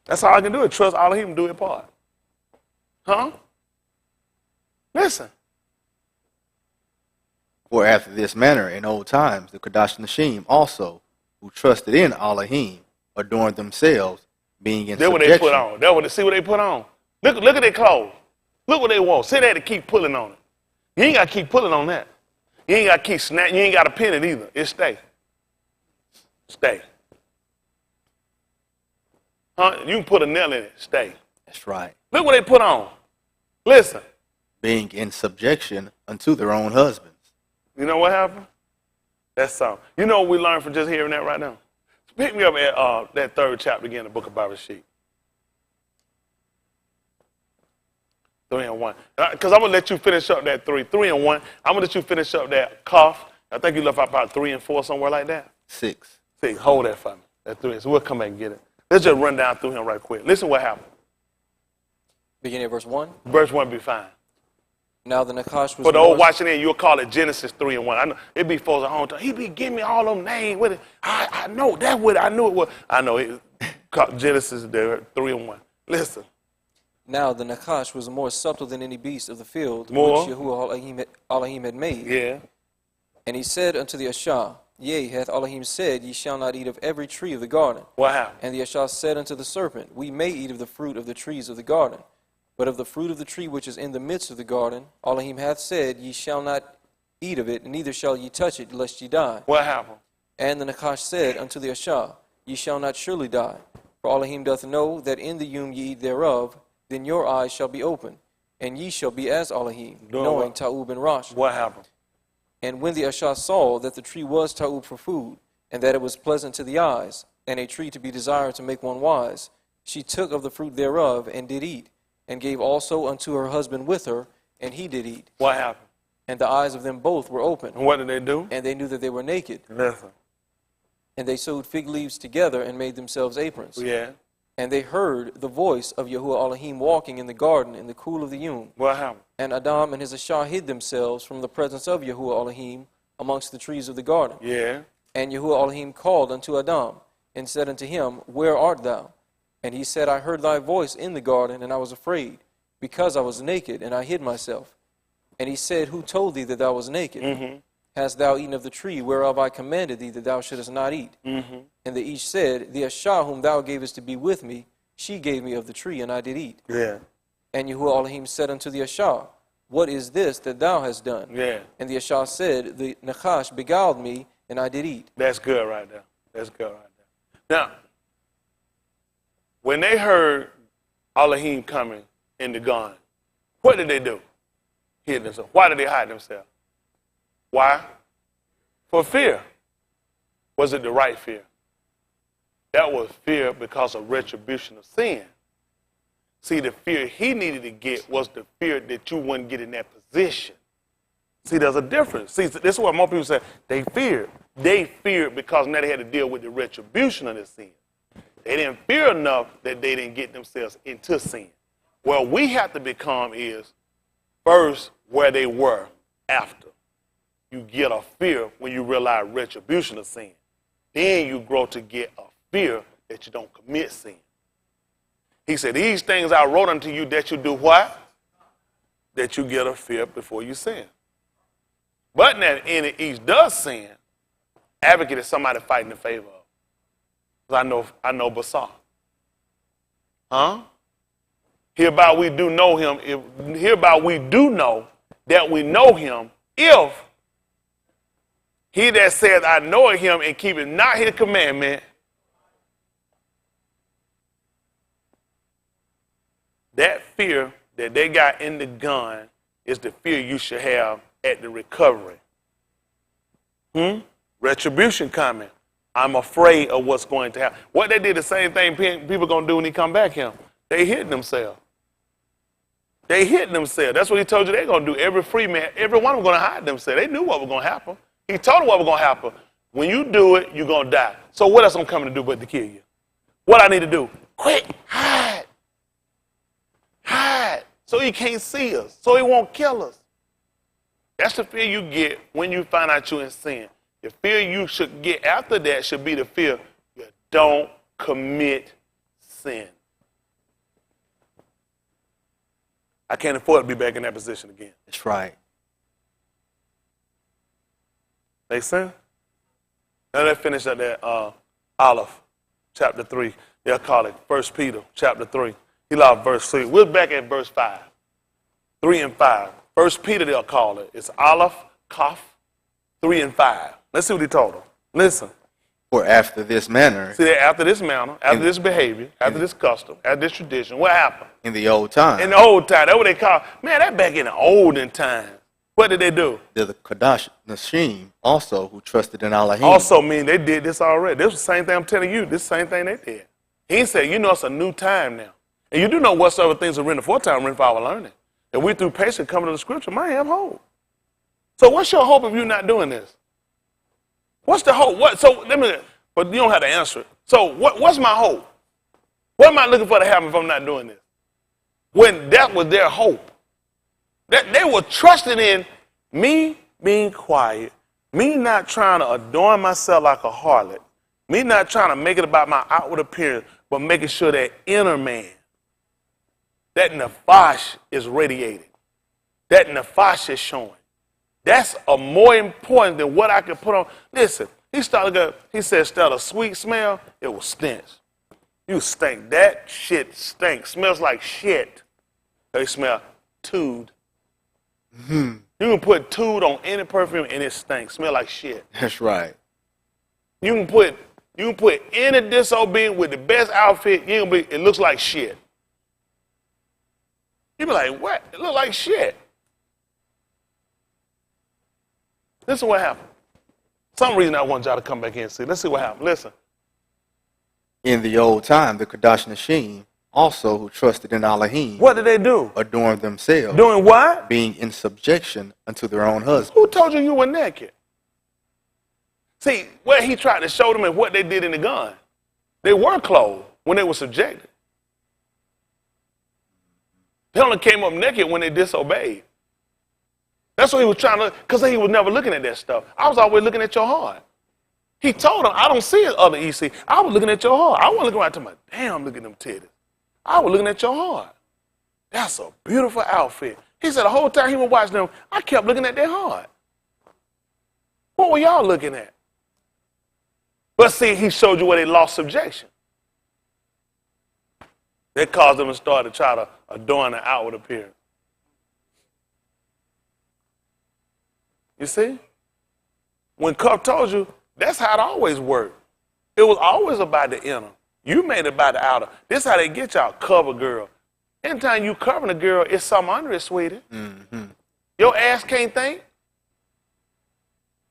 That's all I can do is trust Elohim to do his part. Huh? Listen. For after this manner in old times, the Kadash Nashim also, who trusted in Elohim, adorned themselves, being in That's what subjection. they put on. See what they put on. Look at their clothes. Look what they want. Say that to keep pulling on it. You ain't got to keep pulling on that. You ain't got to keep snatching. You ain't got to pin it either. It stay. Stay. Huh? You can put a nail in it. Stay. That's right. Look what they put on. Listen. Being in subjection unto their own husbands. You know what happened? That's something. You know what we learned from just hearing that right now? Pick me up at that third chapter again, the book of Bereshit. 3 and 1. Because I'm going to let you finish up that 3. 3 and 1. I'm going to let you finish up that cough. I think you left out about 3 and 4, somewhere like that. 6. 6. Hold that for me. That 3. So we'll come back and get it. Let's just run down through him right quick. Listen what happened. Beginning of verse 1. Verse 1 be fine. Now the Naphash was For the old more- watching in, you'll call it Genesis 3 and 1. I know it be folks at home. He be giving me all them names with it. I know that's what I knew it was. I know it. Genesis there 3 and 1. Listen. Now the Naphash was more subtle than any beast of the field More? which Yahuwah Elohim had made. Yeah. And he said unto the Ashah, Yea, hath Elohim said, Ye shall not eat of every tree of the garden. What happened? And the Ashah said unto the serpent, We may eat of the fruit of the trees of the garden, but of the fruit of the tree which is in the midst of the garden, Elohim hath said, Ye shall not eat of it, neither shall ye touch it, lest ye die. What happened? And the Naphash said unto the Ashah, Ye shall not surely die, for Elohim doth know that in the yom ye eat thereof, then your eyes shall be open, and ye shall be as Elohim, Doing knowing what? Ta'ub and Rosh. What happened? And when the Ashah saw that the tree was ta'ub for food, and that it was pleasant to the eyes, and a tree to be desired to make one wise, she took of the fruit thereof and did eat, and gave also unto her husband with her, and he did eat. What happened? And the eyes of them both were open. And what did they do? And they knew that they were naked. Listen. And they sewed fig leaves together and made themselves aprons. Yeah. And they heard the voice of Yahuwah Elohim walking in the garden in the cool of the Yum. What happened? And Adam and his Ashah hid themselves from the presence of Yahuwah Elohim amongst the trees of the garden. Yeah. And Yahuwah Elohim called unto Adam, and said unto him, Where art thou? And he said, I heard thy voice in the garden, and I was afraid, because I was naked, and I hid myself. And he said, Who told thee that thou was naked? Mm-hmm. Hast thou eaten of the tree whereof I commanded thee that thou shouldest not eat? Mm-hmm. And they each said, The Ashah whom thou gavest to be with me, she gave me of the tree, and I did eat. Yeah. And Yahuwah Elohim said unto the Ashah, What is this that thou hast done? Yeah. And the Ashah said, The Naphash beguiled me, and I did eat. That's good right there. That's good right there. Now, when they heard Elohim coming in the garden, what did they do? Hid themselves. Why did they hide themselves? Why? For fear. Was it the right fear? That was fear because of retribution of sin. See, the fear he needed to get was the fear that you wouldn't get in that position. See, there's a difference. See, this is what most people say. They feared. They feared because now they had to deal with the retribution of the sin. They didn't fear enough that they didn't get themselves into sin. Where we have to become is first where they were after. You get a fear when you realize retribution of sin. Then you grow to get a fear that you don't commit sin. He said, these things I wrote unto you that you do what? That you get a fear before you sin. But now any each does sin, advocate is somebody fighting in favor of. Because I know Basar. Huh? Hereby we do know him. Hereby we do know that we know him if he that saith I know him and keepeth not his commandment, that fear that they got in the gun is the fear you should have at the recovery. Retribution coming. I'm afraid of what's going to happen. What they did, the same thing people going to do when he come back here. They hid themselves. They hid themselves. That's what he told you they're going to do. Every free man, every one of them going to hide themselves. They knew what was going to happen. He told them what was going to happen. When you do it, you're going to die. So what else I'm coming to do but to kill you? What I need to do? Quick, hide. Hide. So he can't see us. So he won't kill us. That's the fear you get when you find out you're in sin. The fear you should get after that should be the fear you don't commit sin. I can't afford to be back in that position again. That's right. Make sense? Now let's finish at that Aleph, chapter 3. They'll call it 1 Peter, chapter 3. He loved verse 3. We're back at verse 5. 3 and 5. 1 Peter, they'll call it. It's Aleph, Kaf, 3 and 5. Let's see what he told them. Listen. For after this manner, See that after this manner, after this behavior, after this custom, after this tradition, what happened? in the old time, In the old time, that's what they call, man, that back in the olden time. What did they do? the Kadash Nashim also, who trusted in Elohim, Also mean they did this already. This was the same thing I'm telling you. This is the same thing they did. He said, you know it's a new time now. And you do know whatsoever things are written aforetime written for our learning. If we through patience coming to the scripture might have hope. So what's your hope if you're not doing this? What's the hope? But you don't have to answer it. So what's my hope? What am I looking for to happen if I'm not doing this? When that was their hope. That they were trusting in me being quiet, me not trying to adorn myself like a harlot, me not trying to make it about my outward appearance, but making sure that inner man, that Naphash is radiating, that Naphash is showing. That's more important than what I can put on. Listen, he said instead of sweet smell, it was stench. You stink. That shit stinks. Smells like shit. They smell tude. You can put tude on any perfume and it stinks. Smell like shit. that's right. You can put any disobedient with the best outfit, it looks like shit. You be like, what? It look like shit. Listen what happened. Some reason I want y'all to come back in and see. Let's see what happened. Listen. In the old time, the Kadash Nashim also who trusted in Elohim, What did they do? adorned themselves, Doing what? being in subjection unto their own husbands. Who told you were naked? See, what he tried to show them is what they did in the gun. They were clothed when they were subjected. They only came up naked when they disobeyed. That's what he was trying to, because he was never looking at that stuff. I was always looking at your heart. He told them, I don't see it, other EC. I was looking at your heart. I wasn't looking right to my, damn, look at them titties. I was looking at your heart. That's a beautiful outfit. He said the whole time he was watching them, I kept looking at their heart. What were y'all looking at? But see, he showed you where they lost subjection. That caused them to start to try to adorn the outward appearance. You see? When Cuff told you, that's how it always worked. It was always about the inner. You made it about the outer. This how they get y'all, cover girl. Anytime you covering a girl, it's something under it, sweetie. Mm-hmm. Your ass can't think.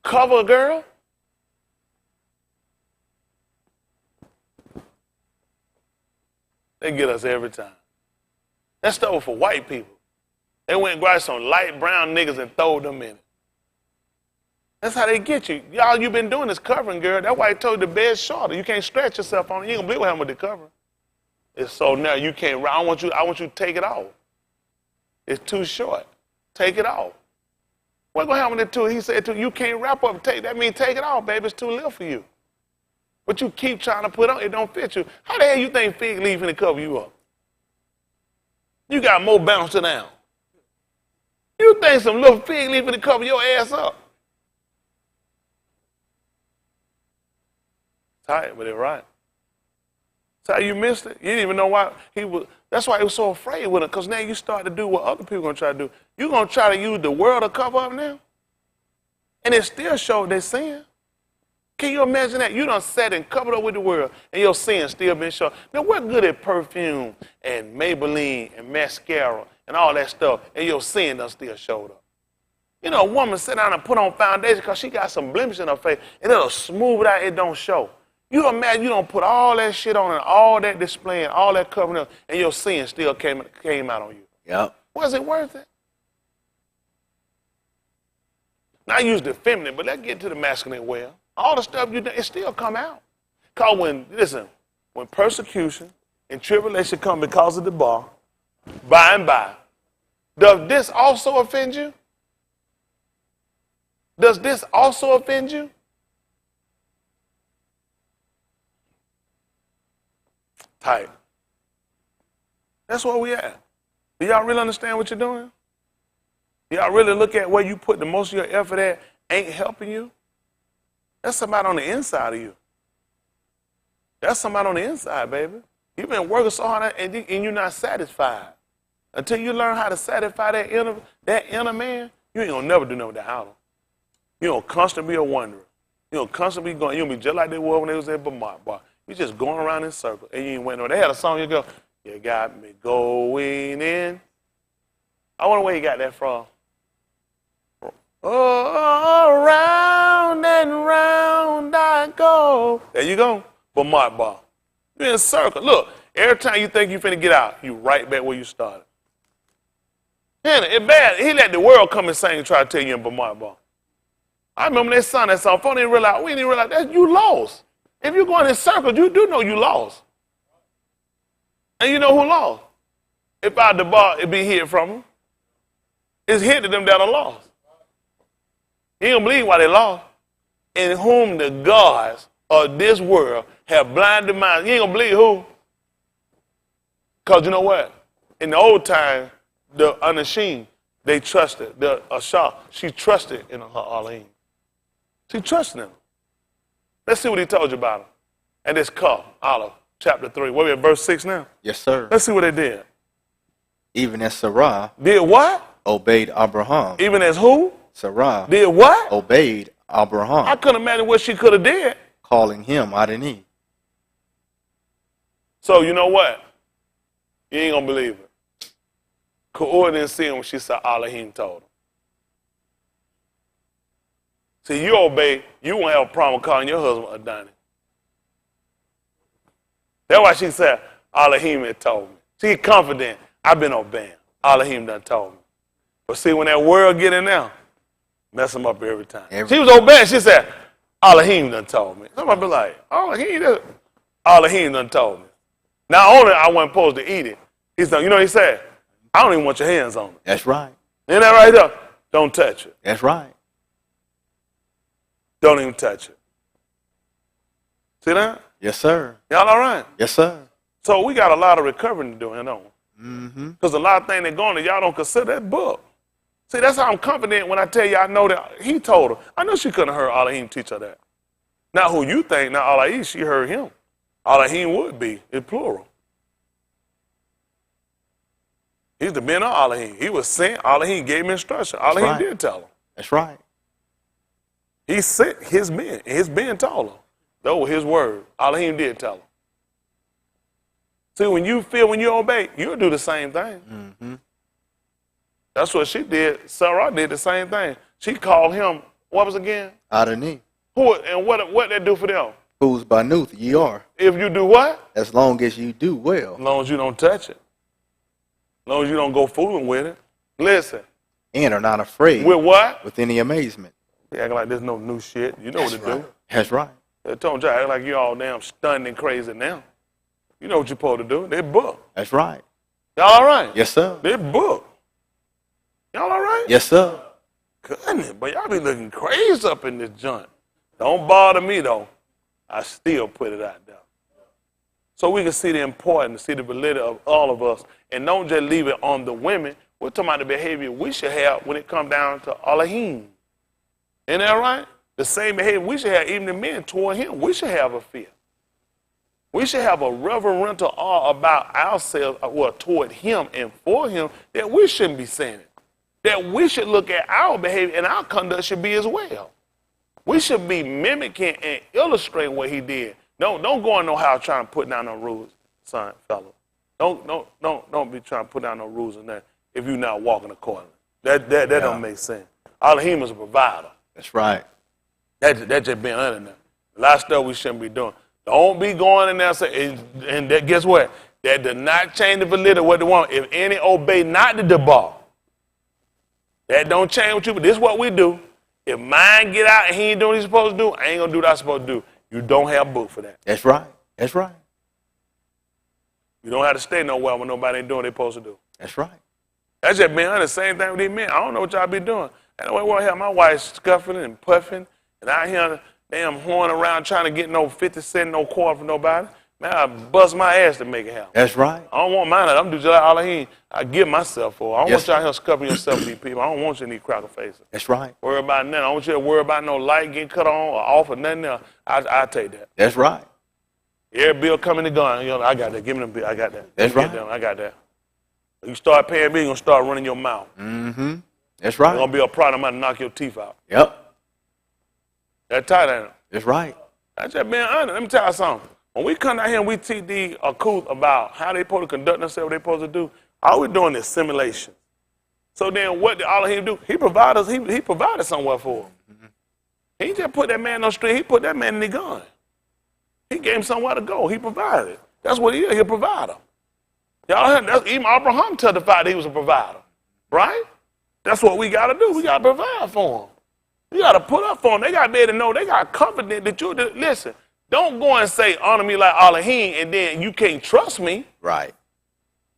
Cover a girl. They get us every time. That stuff was for white people. They went and grabbed some light brown niggas and throw them in it. That's how they get you. Y'all, you been doing this covering, girl. That's why I told you the bed's shorter. You can't stretch yourself on it. You ain't gonna believe what happened with the covering. It's so now you can't. I want you to take it off. It's too short. Take it off. What's gonna happen to it? He said to you can't wrap up and take. That means take it off, baby. It's too little for you. But you keep trying to put on, it don't fit you. How the hell you think fig leaf finna cover you up? You got more bounce than down. You think some little fig leaf finna cover your ass up? Tight, but it's right. That's how you missed it. You didn't even know why he was. That's why he was so afraid with it, because now you start to do what other people gonna try to do. You're gonna try to use the world to cover up now? And it still showed their sin. Can you imagine that? You done sat and covered up with the world, and your sin still been shown. Now, what good at perfume and Maybelline and mascara and all that stuff, and your sin done still showed up? You know, a woman sit down and put on foundation because she got some blemish in her face, and it'll smooth it out, it don't show. You imagine you don't put all that shit on and all that displaying, all that covering up, and your sin still came out on you. Yep. Was it worth it? Now I use the feminine, but let's get to the masculine well. All the stuff you do, it still come out. Because when persecution and tribulation come because of the bar, by and by, does this also offend you? Does this also offend you? Tight. That's where we at. Do y'all really understand what you're doing? Do y'all really look at where you put the most of your effort at ain't helping you? That's somebody on the inside of you. That's somebody on the inside, baby. You've been working so hard and you're not satisfied. Until you learn how to satisfy that inner man, you ain't gonna never do nothing with that outer. You're gonna constantly be a wanderer. You're gonna constantly be going, you're gonna be just like they were when they was at Vermont, boy. You're just going around in circles and you ain't waiting nowhere. They had a song, you go, you got me going in. I wonder where you got that from. Oh, round and round I go. There you go. Vermont bar. You're in a circle. Look, every time you think you finna get out, you right back where you started. Man, it's bad. He let the world come and sing and try to tell you in Vermont bar. I remember they sung that song. We didn't realize that you lost. If you're going in circles, you do know you lost. And you know who lost? If out the bar, it'd be hid from them. It's hid to them that are lost. You ain't gonna believe why they lost. In whom the gods of this world have blinded minds. You ain't gonna believe who? Because you know what? In the old time, the Anashim, they trusted. The Ashah, she trusted in her Elohim. She trusted him. Let's see what he told you about him. And this call, Olive, chapter 3. What we at verse 6 now? Yes, sir. Let's see what they did. Even as Sarah did what? Obeyed Abraham. Even as who? Sarah did what? Obeyed Abraham. I couldn't imagine what she could have did. Calling him Adorning. So you know what? You ain't gonna believe it. Ka'ur didn't see him when she saw Elohim told him. See, you obey, you won't have a problem calling your husband Adorning. That's why she said, Elohim had told me. She confident, I've been obeying. Elohim done told me. But see, when that world get in there, mess them up every time. She was obeying. She said, Elohim done told me. Somebody be like, Elohim done told me. Not only I wasn't supposed to eat it, he's done, you know what he said? I don't even want your hands on it. That's right. Isn't that right there? Don't touch it. That's right. Don't even touch it. See that? Yes, sir. Y'all all right? Yes, sir. So we got a lot of recovering to do, you know. Mm-hmm. Because a lot of things that going on, y'all don't consider that book. See, that's how I'm confident when I tell you I know that he told her. I know she couldn't have heard Elohim teach her that. Not who you think, not Elohim, she heard him. Elohim would be, it's plural. He's the man of Elohim. He was sent, Elohim gave him instruction. Elohim did tell him. That's right. He sent his men, and his men told him. That was his word. Elohim did tell him. See, when you obey, you'll do the same thing. Mm-hmm. That's what she did. Sarah did the same thing. She called him, what was it again? Adorning. Who, and what they do for them? Whose Banuth ye are. If you do what? As long as you do well. As long as you don't touch it. As long as you don't go fooling with it. Listen. And are not afraid. With what? With any amazement. You act like there's no new shit. You know what to do. That's right. They told you, act like you all damn stunned and crazy now. You know what you're supposed to do. They book. That's right. Y'all all right? Yes, sir. They book. Y'all all right? Yes, sir. Goodness, but y'all be looking crazy up in this joint. Don't bother me, though. I still put it out there. So we can see the importance, see the validity of all of us, and don't just leave it on the women. We're talking about the behavior we should have when it comes down to Elohim. Isn't that right? The same behavior we should have, even the men toward him. We should have a fear. We should have a reverential awe about ourselves, well, toward him and for him, that we shouldn't be saying it. That we should look at our behavior and our conduct should be as well. We should be mimicking and illustrating what he did. Don't go in no house trying to put down no rules, son, fellow. Don't be trying to put down no rules in there if you're not walking accordingly. That don't make sense. Elohim is a provider. That's right. That just being under there. A lot of stuff we shouldn't be doing. Don't be going in there and say, and that, guess what? That does not change the validity of what they want. If any obey not the debar, that don't change what you, but this is what we do. If mine get out and he ain't doing what he's supposed to do, I ain't gonna do what I'm supposed to do. You don't have a book for that. That's right. That's right. You don't have to stay nowhere when nobody ain't doing what they're supposed to do. That's right. That's just being honest. Same thing with these men. I don't know what y'all be doing. I don't want to have my wife scuffing and puffing and out here damn horn around trying to get no 50 cent, no quarter from nobody. Man, I bust my ass to make it happen. That's right. I don't want mine. I'm just like Elohim. I give myself for. I don't Yes, want y'all here scuffing yourself with these people. I don't want you in these cracker faces. That's right. Worry about nothing. I don't want you to worry about no light getting cut on or off or nothing else. I take that. That's right. Every bill coming and going. You know, I got that. Give me them bill. I got that. That's right. I got that. You start paying me, you're going to start running your mouth. Mm-hmm. That's right. You're going to be a problem. I'm going to knock your teeth out. Yep. That tight ain't it? That's right. That's just being honest. Let me tell you something. When we come down here and we teach the Akuth about how they supposed to conduct themselves, what they supposed to do, all we're doing is simulation. So then what did Elohim do? He provided us, he provided somewhere for him. Mm-hmm. He just put that man on the street. He put that man in the gun. He gave him somewhere to go. He provided. That's what he is. He's a provider. Y'all heard, even Abraham testified that he was a provider. Right? That's what we got to do. We got to provide for him. You got to put up for them. They got to be able to know. They got confidence that you, listen, don't go and say, honor me like Elohim, and then you can't trust me. Right.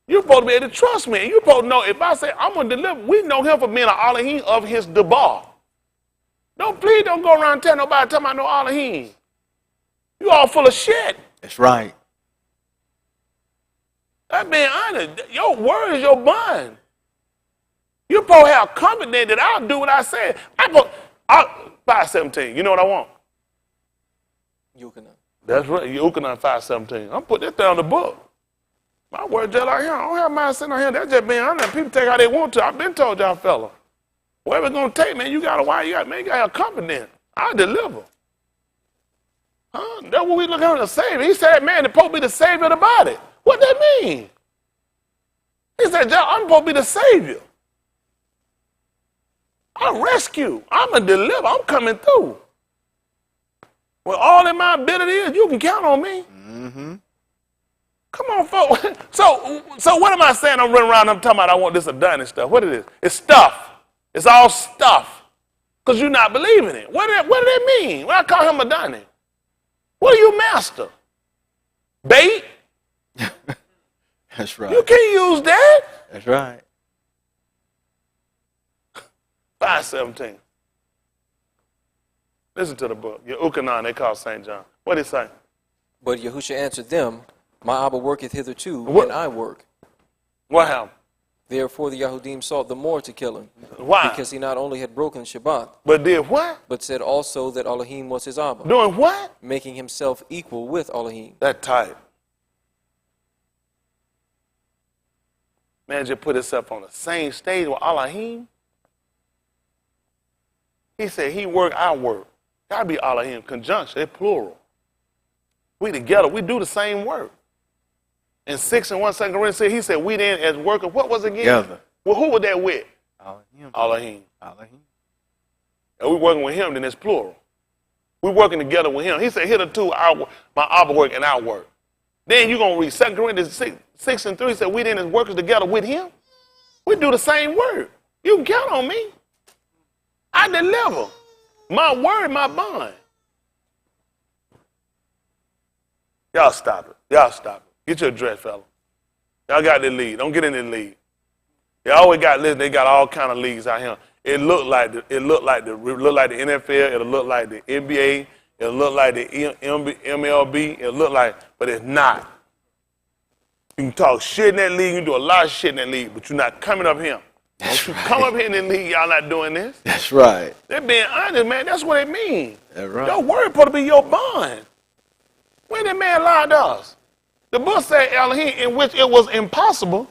You're supposed to be able to trust me. And you're supposed to know, if I say I'm going to deliver, we know him for being an Elohim of his debar. Please don't go around telling nobody, tell me no Elohim. You all full of shit. That's right. That's being honest. Your word is your bond. You're supposed to have confidence that I'll do what I said. 5:17. You know what I want? Yochanan. That's right. Yochanan 5:17. I'm putting that there on the book. My word just like here. I don't have mine sitting on here. That's just being honest. People take how they want to. I've been told y'all fella. Whatever it's going to take, man, you got to why you got, man, you got to have confidence. I deliver. Huh? That's what we look at the Savior. He said, man, the Pope be the Savior of the body. What that mean? He said, I'm supposed to be the Savior. I'm rescue. I'm a deliver. I'm coming through. With all in my ability is, you can count on me. Mm-hmm. Come on, folks. So what am I saying? I'm running around, I'm talking about I want this Adorning stuff. What it is? It's stuff. It's all stuff. Because you're not believing it. What did it mean when I call him Adorning? What are you master? Bait? That's right. You can't use that. That's right. 5:17. Listen to the book. Your Ukanan, they call St. John. What did it say? But Yahushua answered them, my Abba worketh hitherto, What? and I work. What happened? Therefore the Yahudim sought the more to kill him. Why? Because he not only had broken Shabbat, But did what? but said also that Elohim was his Abba, Doing what? making himself equal with Elohim. That tight. Man just put himself on the same stage with Elohim. He said he work, I work. Gotta be Elohim, conjunction, it's plural. We together, we do the same work. In 6 and 1 Corinthians, he said we then as workers, what was it again? Together. Well, who was that with? Elohim. Elohim. Elohim. And we working with him, then it's plural. We working together with him. He said, hitherto my Abba work and our work. Then you're going to read 2 Corinthians 6 and 3, he said we then as workers together with him. We do the same work. You can count on me. I deliver. My word, my bond. Y'all stop it. Y'all stop it. Get your address, fella. Y'all got the lead. Don't get in the lead. They always got, listen, they got all kind of leagues out here. It look like the NFL. It'll look like the NBA. It'll look like the MLB. It'll look like, but it's not. You can talk shit in that league. You can do a lot of shit in that league, but you're not coming up here. Don't you come up here in the league, y'all not doing this. That's right. They're being honest, man. That's what it means. That's right. Your word supposed to be your bond. When that man lied to us, the book said, Elohim, in which it was impossible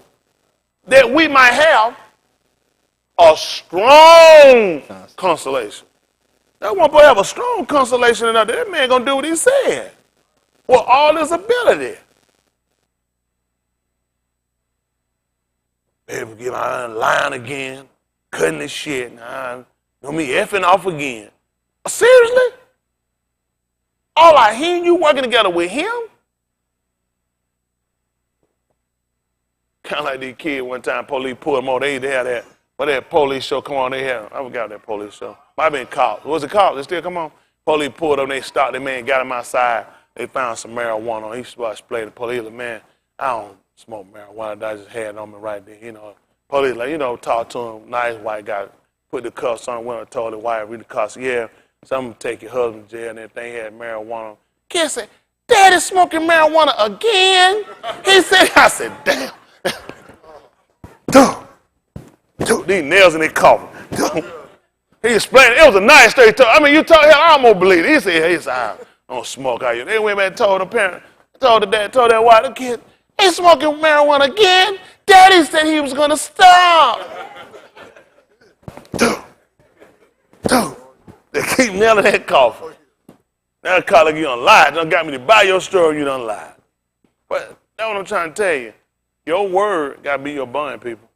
that we might have a strong consolation. That one boy have a strong consolation in there. That man gonna do what he said. With all his ability. Baby, get on line again, cutting this shit. Nah, gonna be effing off again. Seriously? All I hear you working together with him? Kind of like these kids one time, police pulled them over. They had that police show come on. They had, I forgot that police show. Might have been cops. Was it cops? They still come on? Police pulled them. They stopped the man, got him outside. They found some marijuana. He started explaining to the police, like, man, I don't smoke marijuana. I just had it on me right there. You know, police, like, you know, talk to him. Nice white guy. Put the cuffs on. Went and told the wife, read the cuffs. Yeah, some take your husband to jail and everything. He had marijuana. Kid said, Daddy's smoking marijuana again? He said, I said, damn. Dude, these nails in their coffin. He explained, it was a nice story. I mean, you told him, I almost believe it. He said, I don't smoke out here. They went back and told the parent, told the dad, told that wife, the kid, he's smoking marijuana again? Daddy said he was going to stop. Dude, they keep nailing that coffin. Now the car like you done lied. Done got me to buy your story, you done lied. But that's what I'm trying to tell you. Your word got to be your bond, people.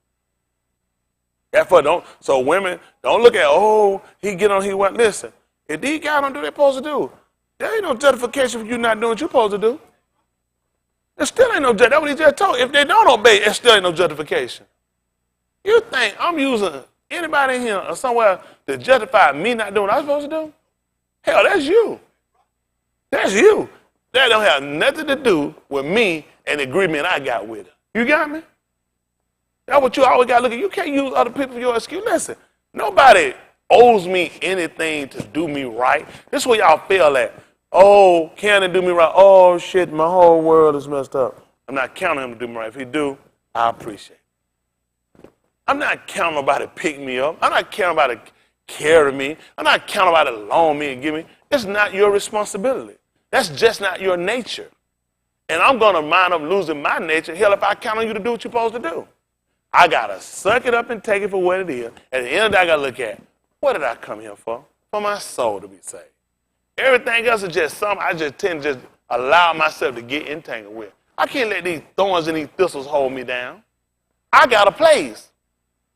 So women, don't look at, oh, he get on, he went. Listen, if these guys don't do what they're supposed to do, there ain't no justification for you not doing what you're supposed to do. There still ain't no justification. That's what he just told. If they don't obey, there still ain't no justification. You think I'm using anybody in here or somewhere to justify me not doing what I'm supposed to do? Hell, that's you. That's you. That don't have nothing to do with me and the agreement I got with her. You got me? That's what you always got to look at. You can't use other people for your excuse. Listen, nobody owes me anything to do me right. This is where y'all feel at. Oh, can he do me right? Oh, shit, my whole world is messed up. I'm not counting him to do me right. If he do, I appreciate it. I'm not counting nobody to pick me up. I'm not counting nobody to carry me. I'm not counting nobody to loan me and give me. It's not your responsibility. That's just not your nature. And I'm going to wind up losing my nature. Hell, if I count on you to do what you're supposed to do. I got to suck it up and take it for what it is. At the end of the day, I got to look at, what did I come here for? For my soul to be saved. Everything else is just something I just tend to just allow myself to get entangled with. I can't let these thorns and these thistles hold me down. I got a place.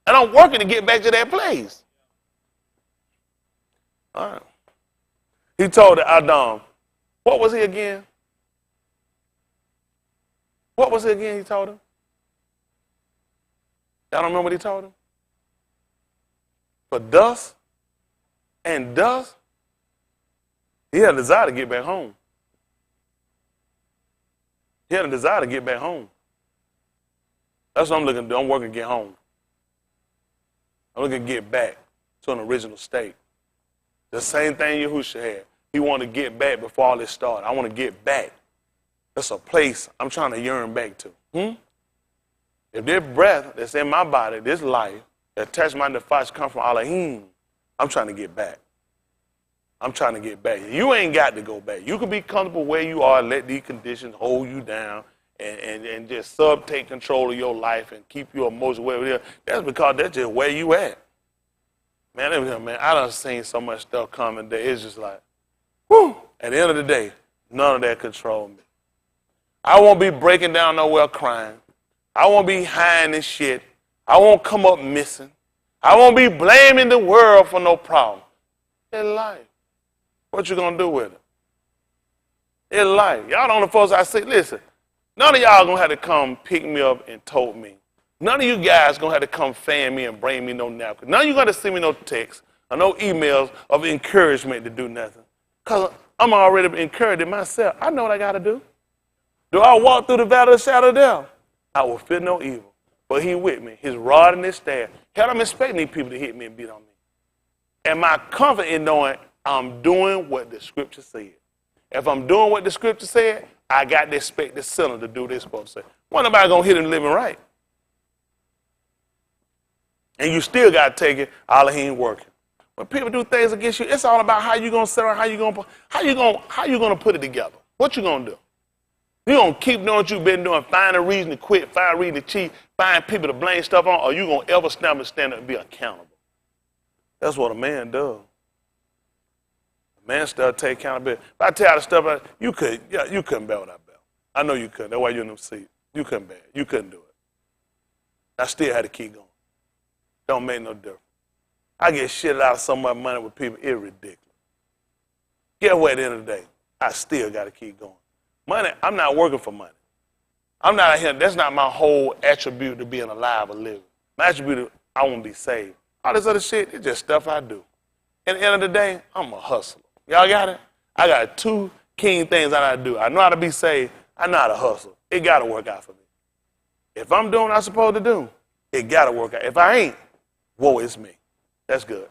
And I'm working to get back to that place. All right. He told Adam, what was he again? What was it again he told him? Y'all don't remember what he told him? For dust and dust, he had a desire to get back home. He had a desire to get back home. That's what I'm looking to do. I'm working to get home. I'm looking to get back to an original state. The same thing Yahushua had. He wanted to get back before all this started. I want to get back. That's a place I'm trying to yearn back to. If this breath that's in my body, this life, that touched my Naphash come from Elohim, I'm trying to get back. I'm trying to get back. You ain't got to go back. You can be comfortable where you are, let these conditions hold you down, and just take control of your life and keep your emotions where it is. That's because that's just where you at. Man, I done seen so much stuff coming that it's just like, whew. At the end of the day, none of that control me. I won't be breaking down nowhere crying. I won't be hiding shit. I won't come up missing. I won't be blaming the world for no problem. It's life. What you gonna do with it? It's life. Y'all don't know folks I say, listen, none of y'all gonna have to come pick me up and tote me. None of you guys gonna have to come fan me and bring me no napkin. None of you gonna send me no texts or no emails of encouragement to do nothing. Because I'm already encouraged myself. I know what I gotta do. Do I walk through the valley of the shadow of death? I will fear no evil. But he with me. His rod and his staff. Hell, I'm expecting these people to hit me and beat on me. And my comfort in knowing I'm doing what the scripture said. If I'm doing what the scripture said, I got to expect the sinner to do what they're supposed to say. When nobody going to hit him living right? And you still got to take it, Elohim working. When people do things against you, it's all about how you going to set around, how you going to put it together. What you going to do? You going to keep doing what you've been doing, find a reason to quit, find a reason to cheat, find people to blame stuff on, or you going to ever stand up and be accountable? That's what a man does. A man still take accountability. If I tell you the stuff, you couldn't bear what I bear. I know you couldn't. That's why you're in them seats. You couldn't bear it. You couldn't do it. I still had to keep going. Don't make no difference. I get shitted out of so much money with people, it's ridiculous. Get away at the end of the day. I still got to keep going. Money, I'm not working for money. I'm not out here. That's not my whole attribute to being alive or living. My attribute is I want to be saved. All this other shit, it's just stuff I do. At the end of the day, I'm a hustler. Y'all got it? I got two key things I know how to do. I know how to be saved. I know how to hustle. It got to work out for me. If I'm doing what I'm supposed to do, it got to work out. If I ain't, woe is me. That's good.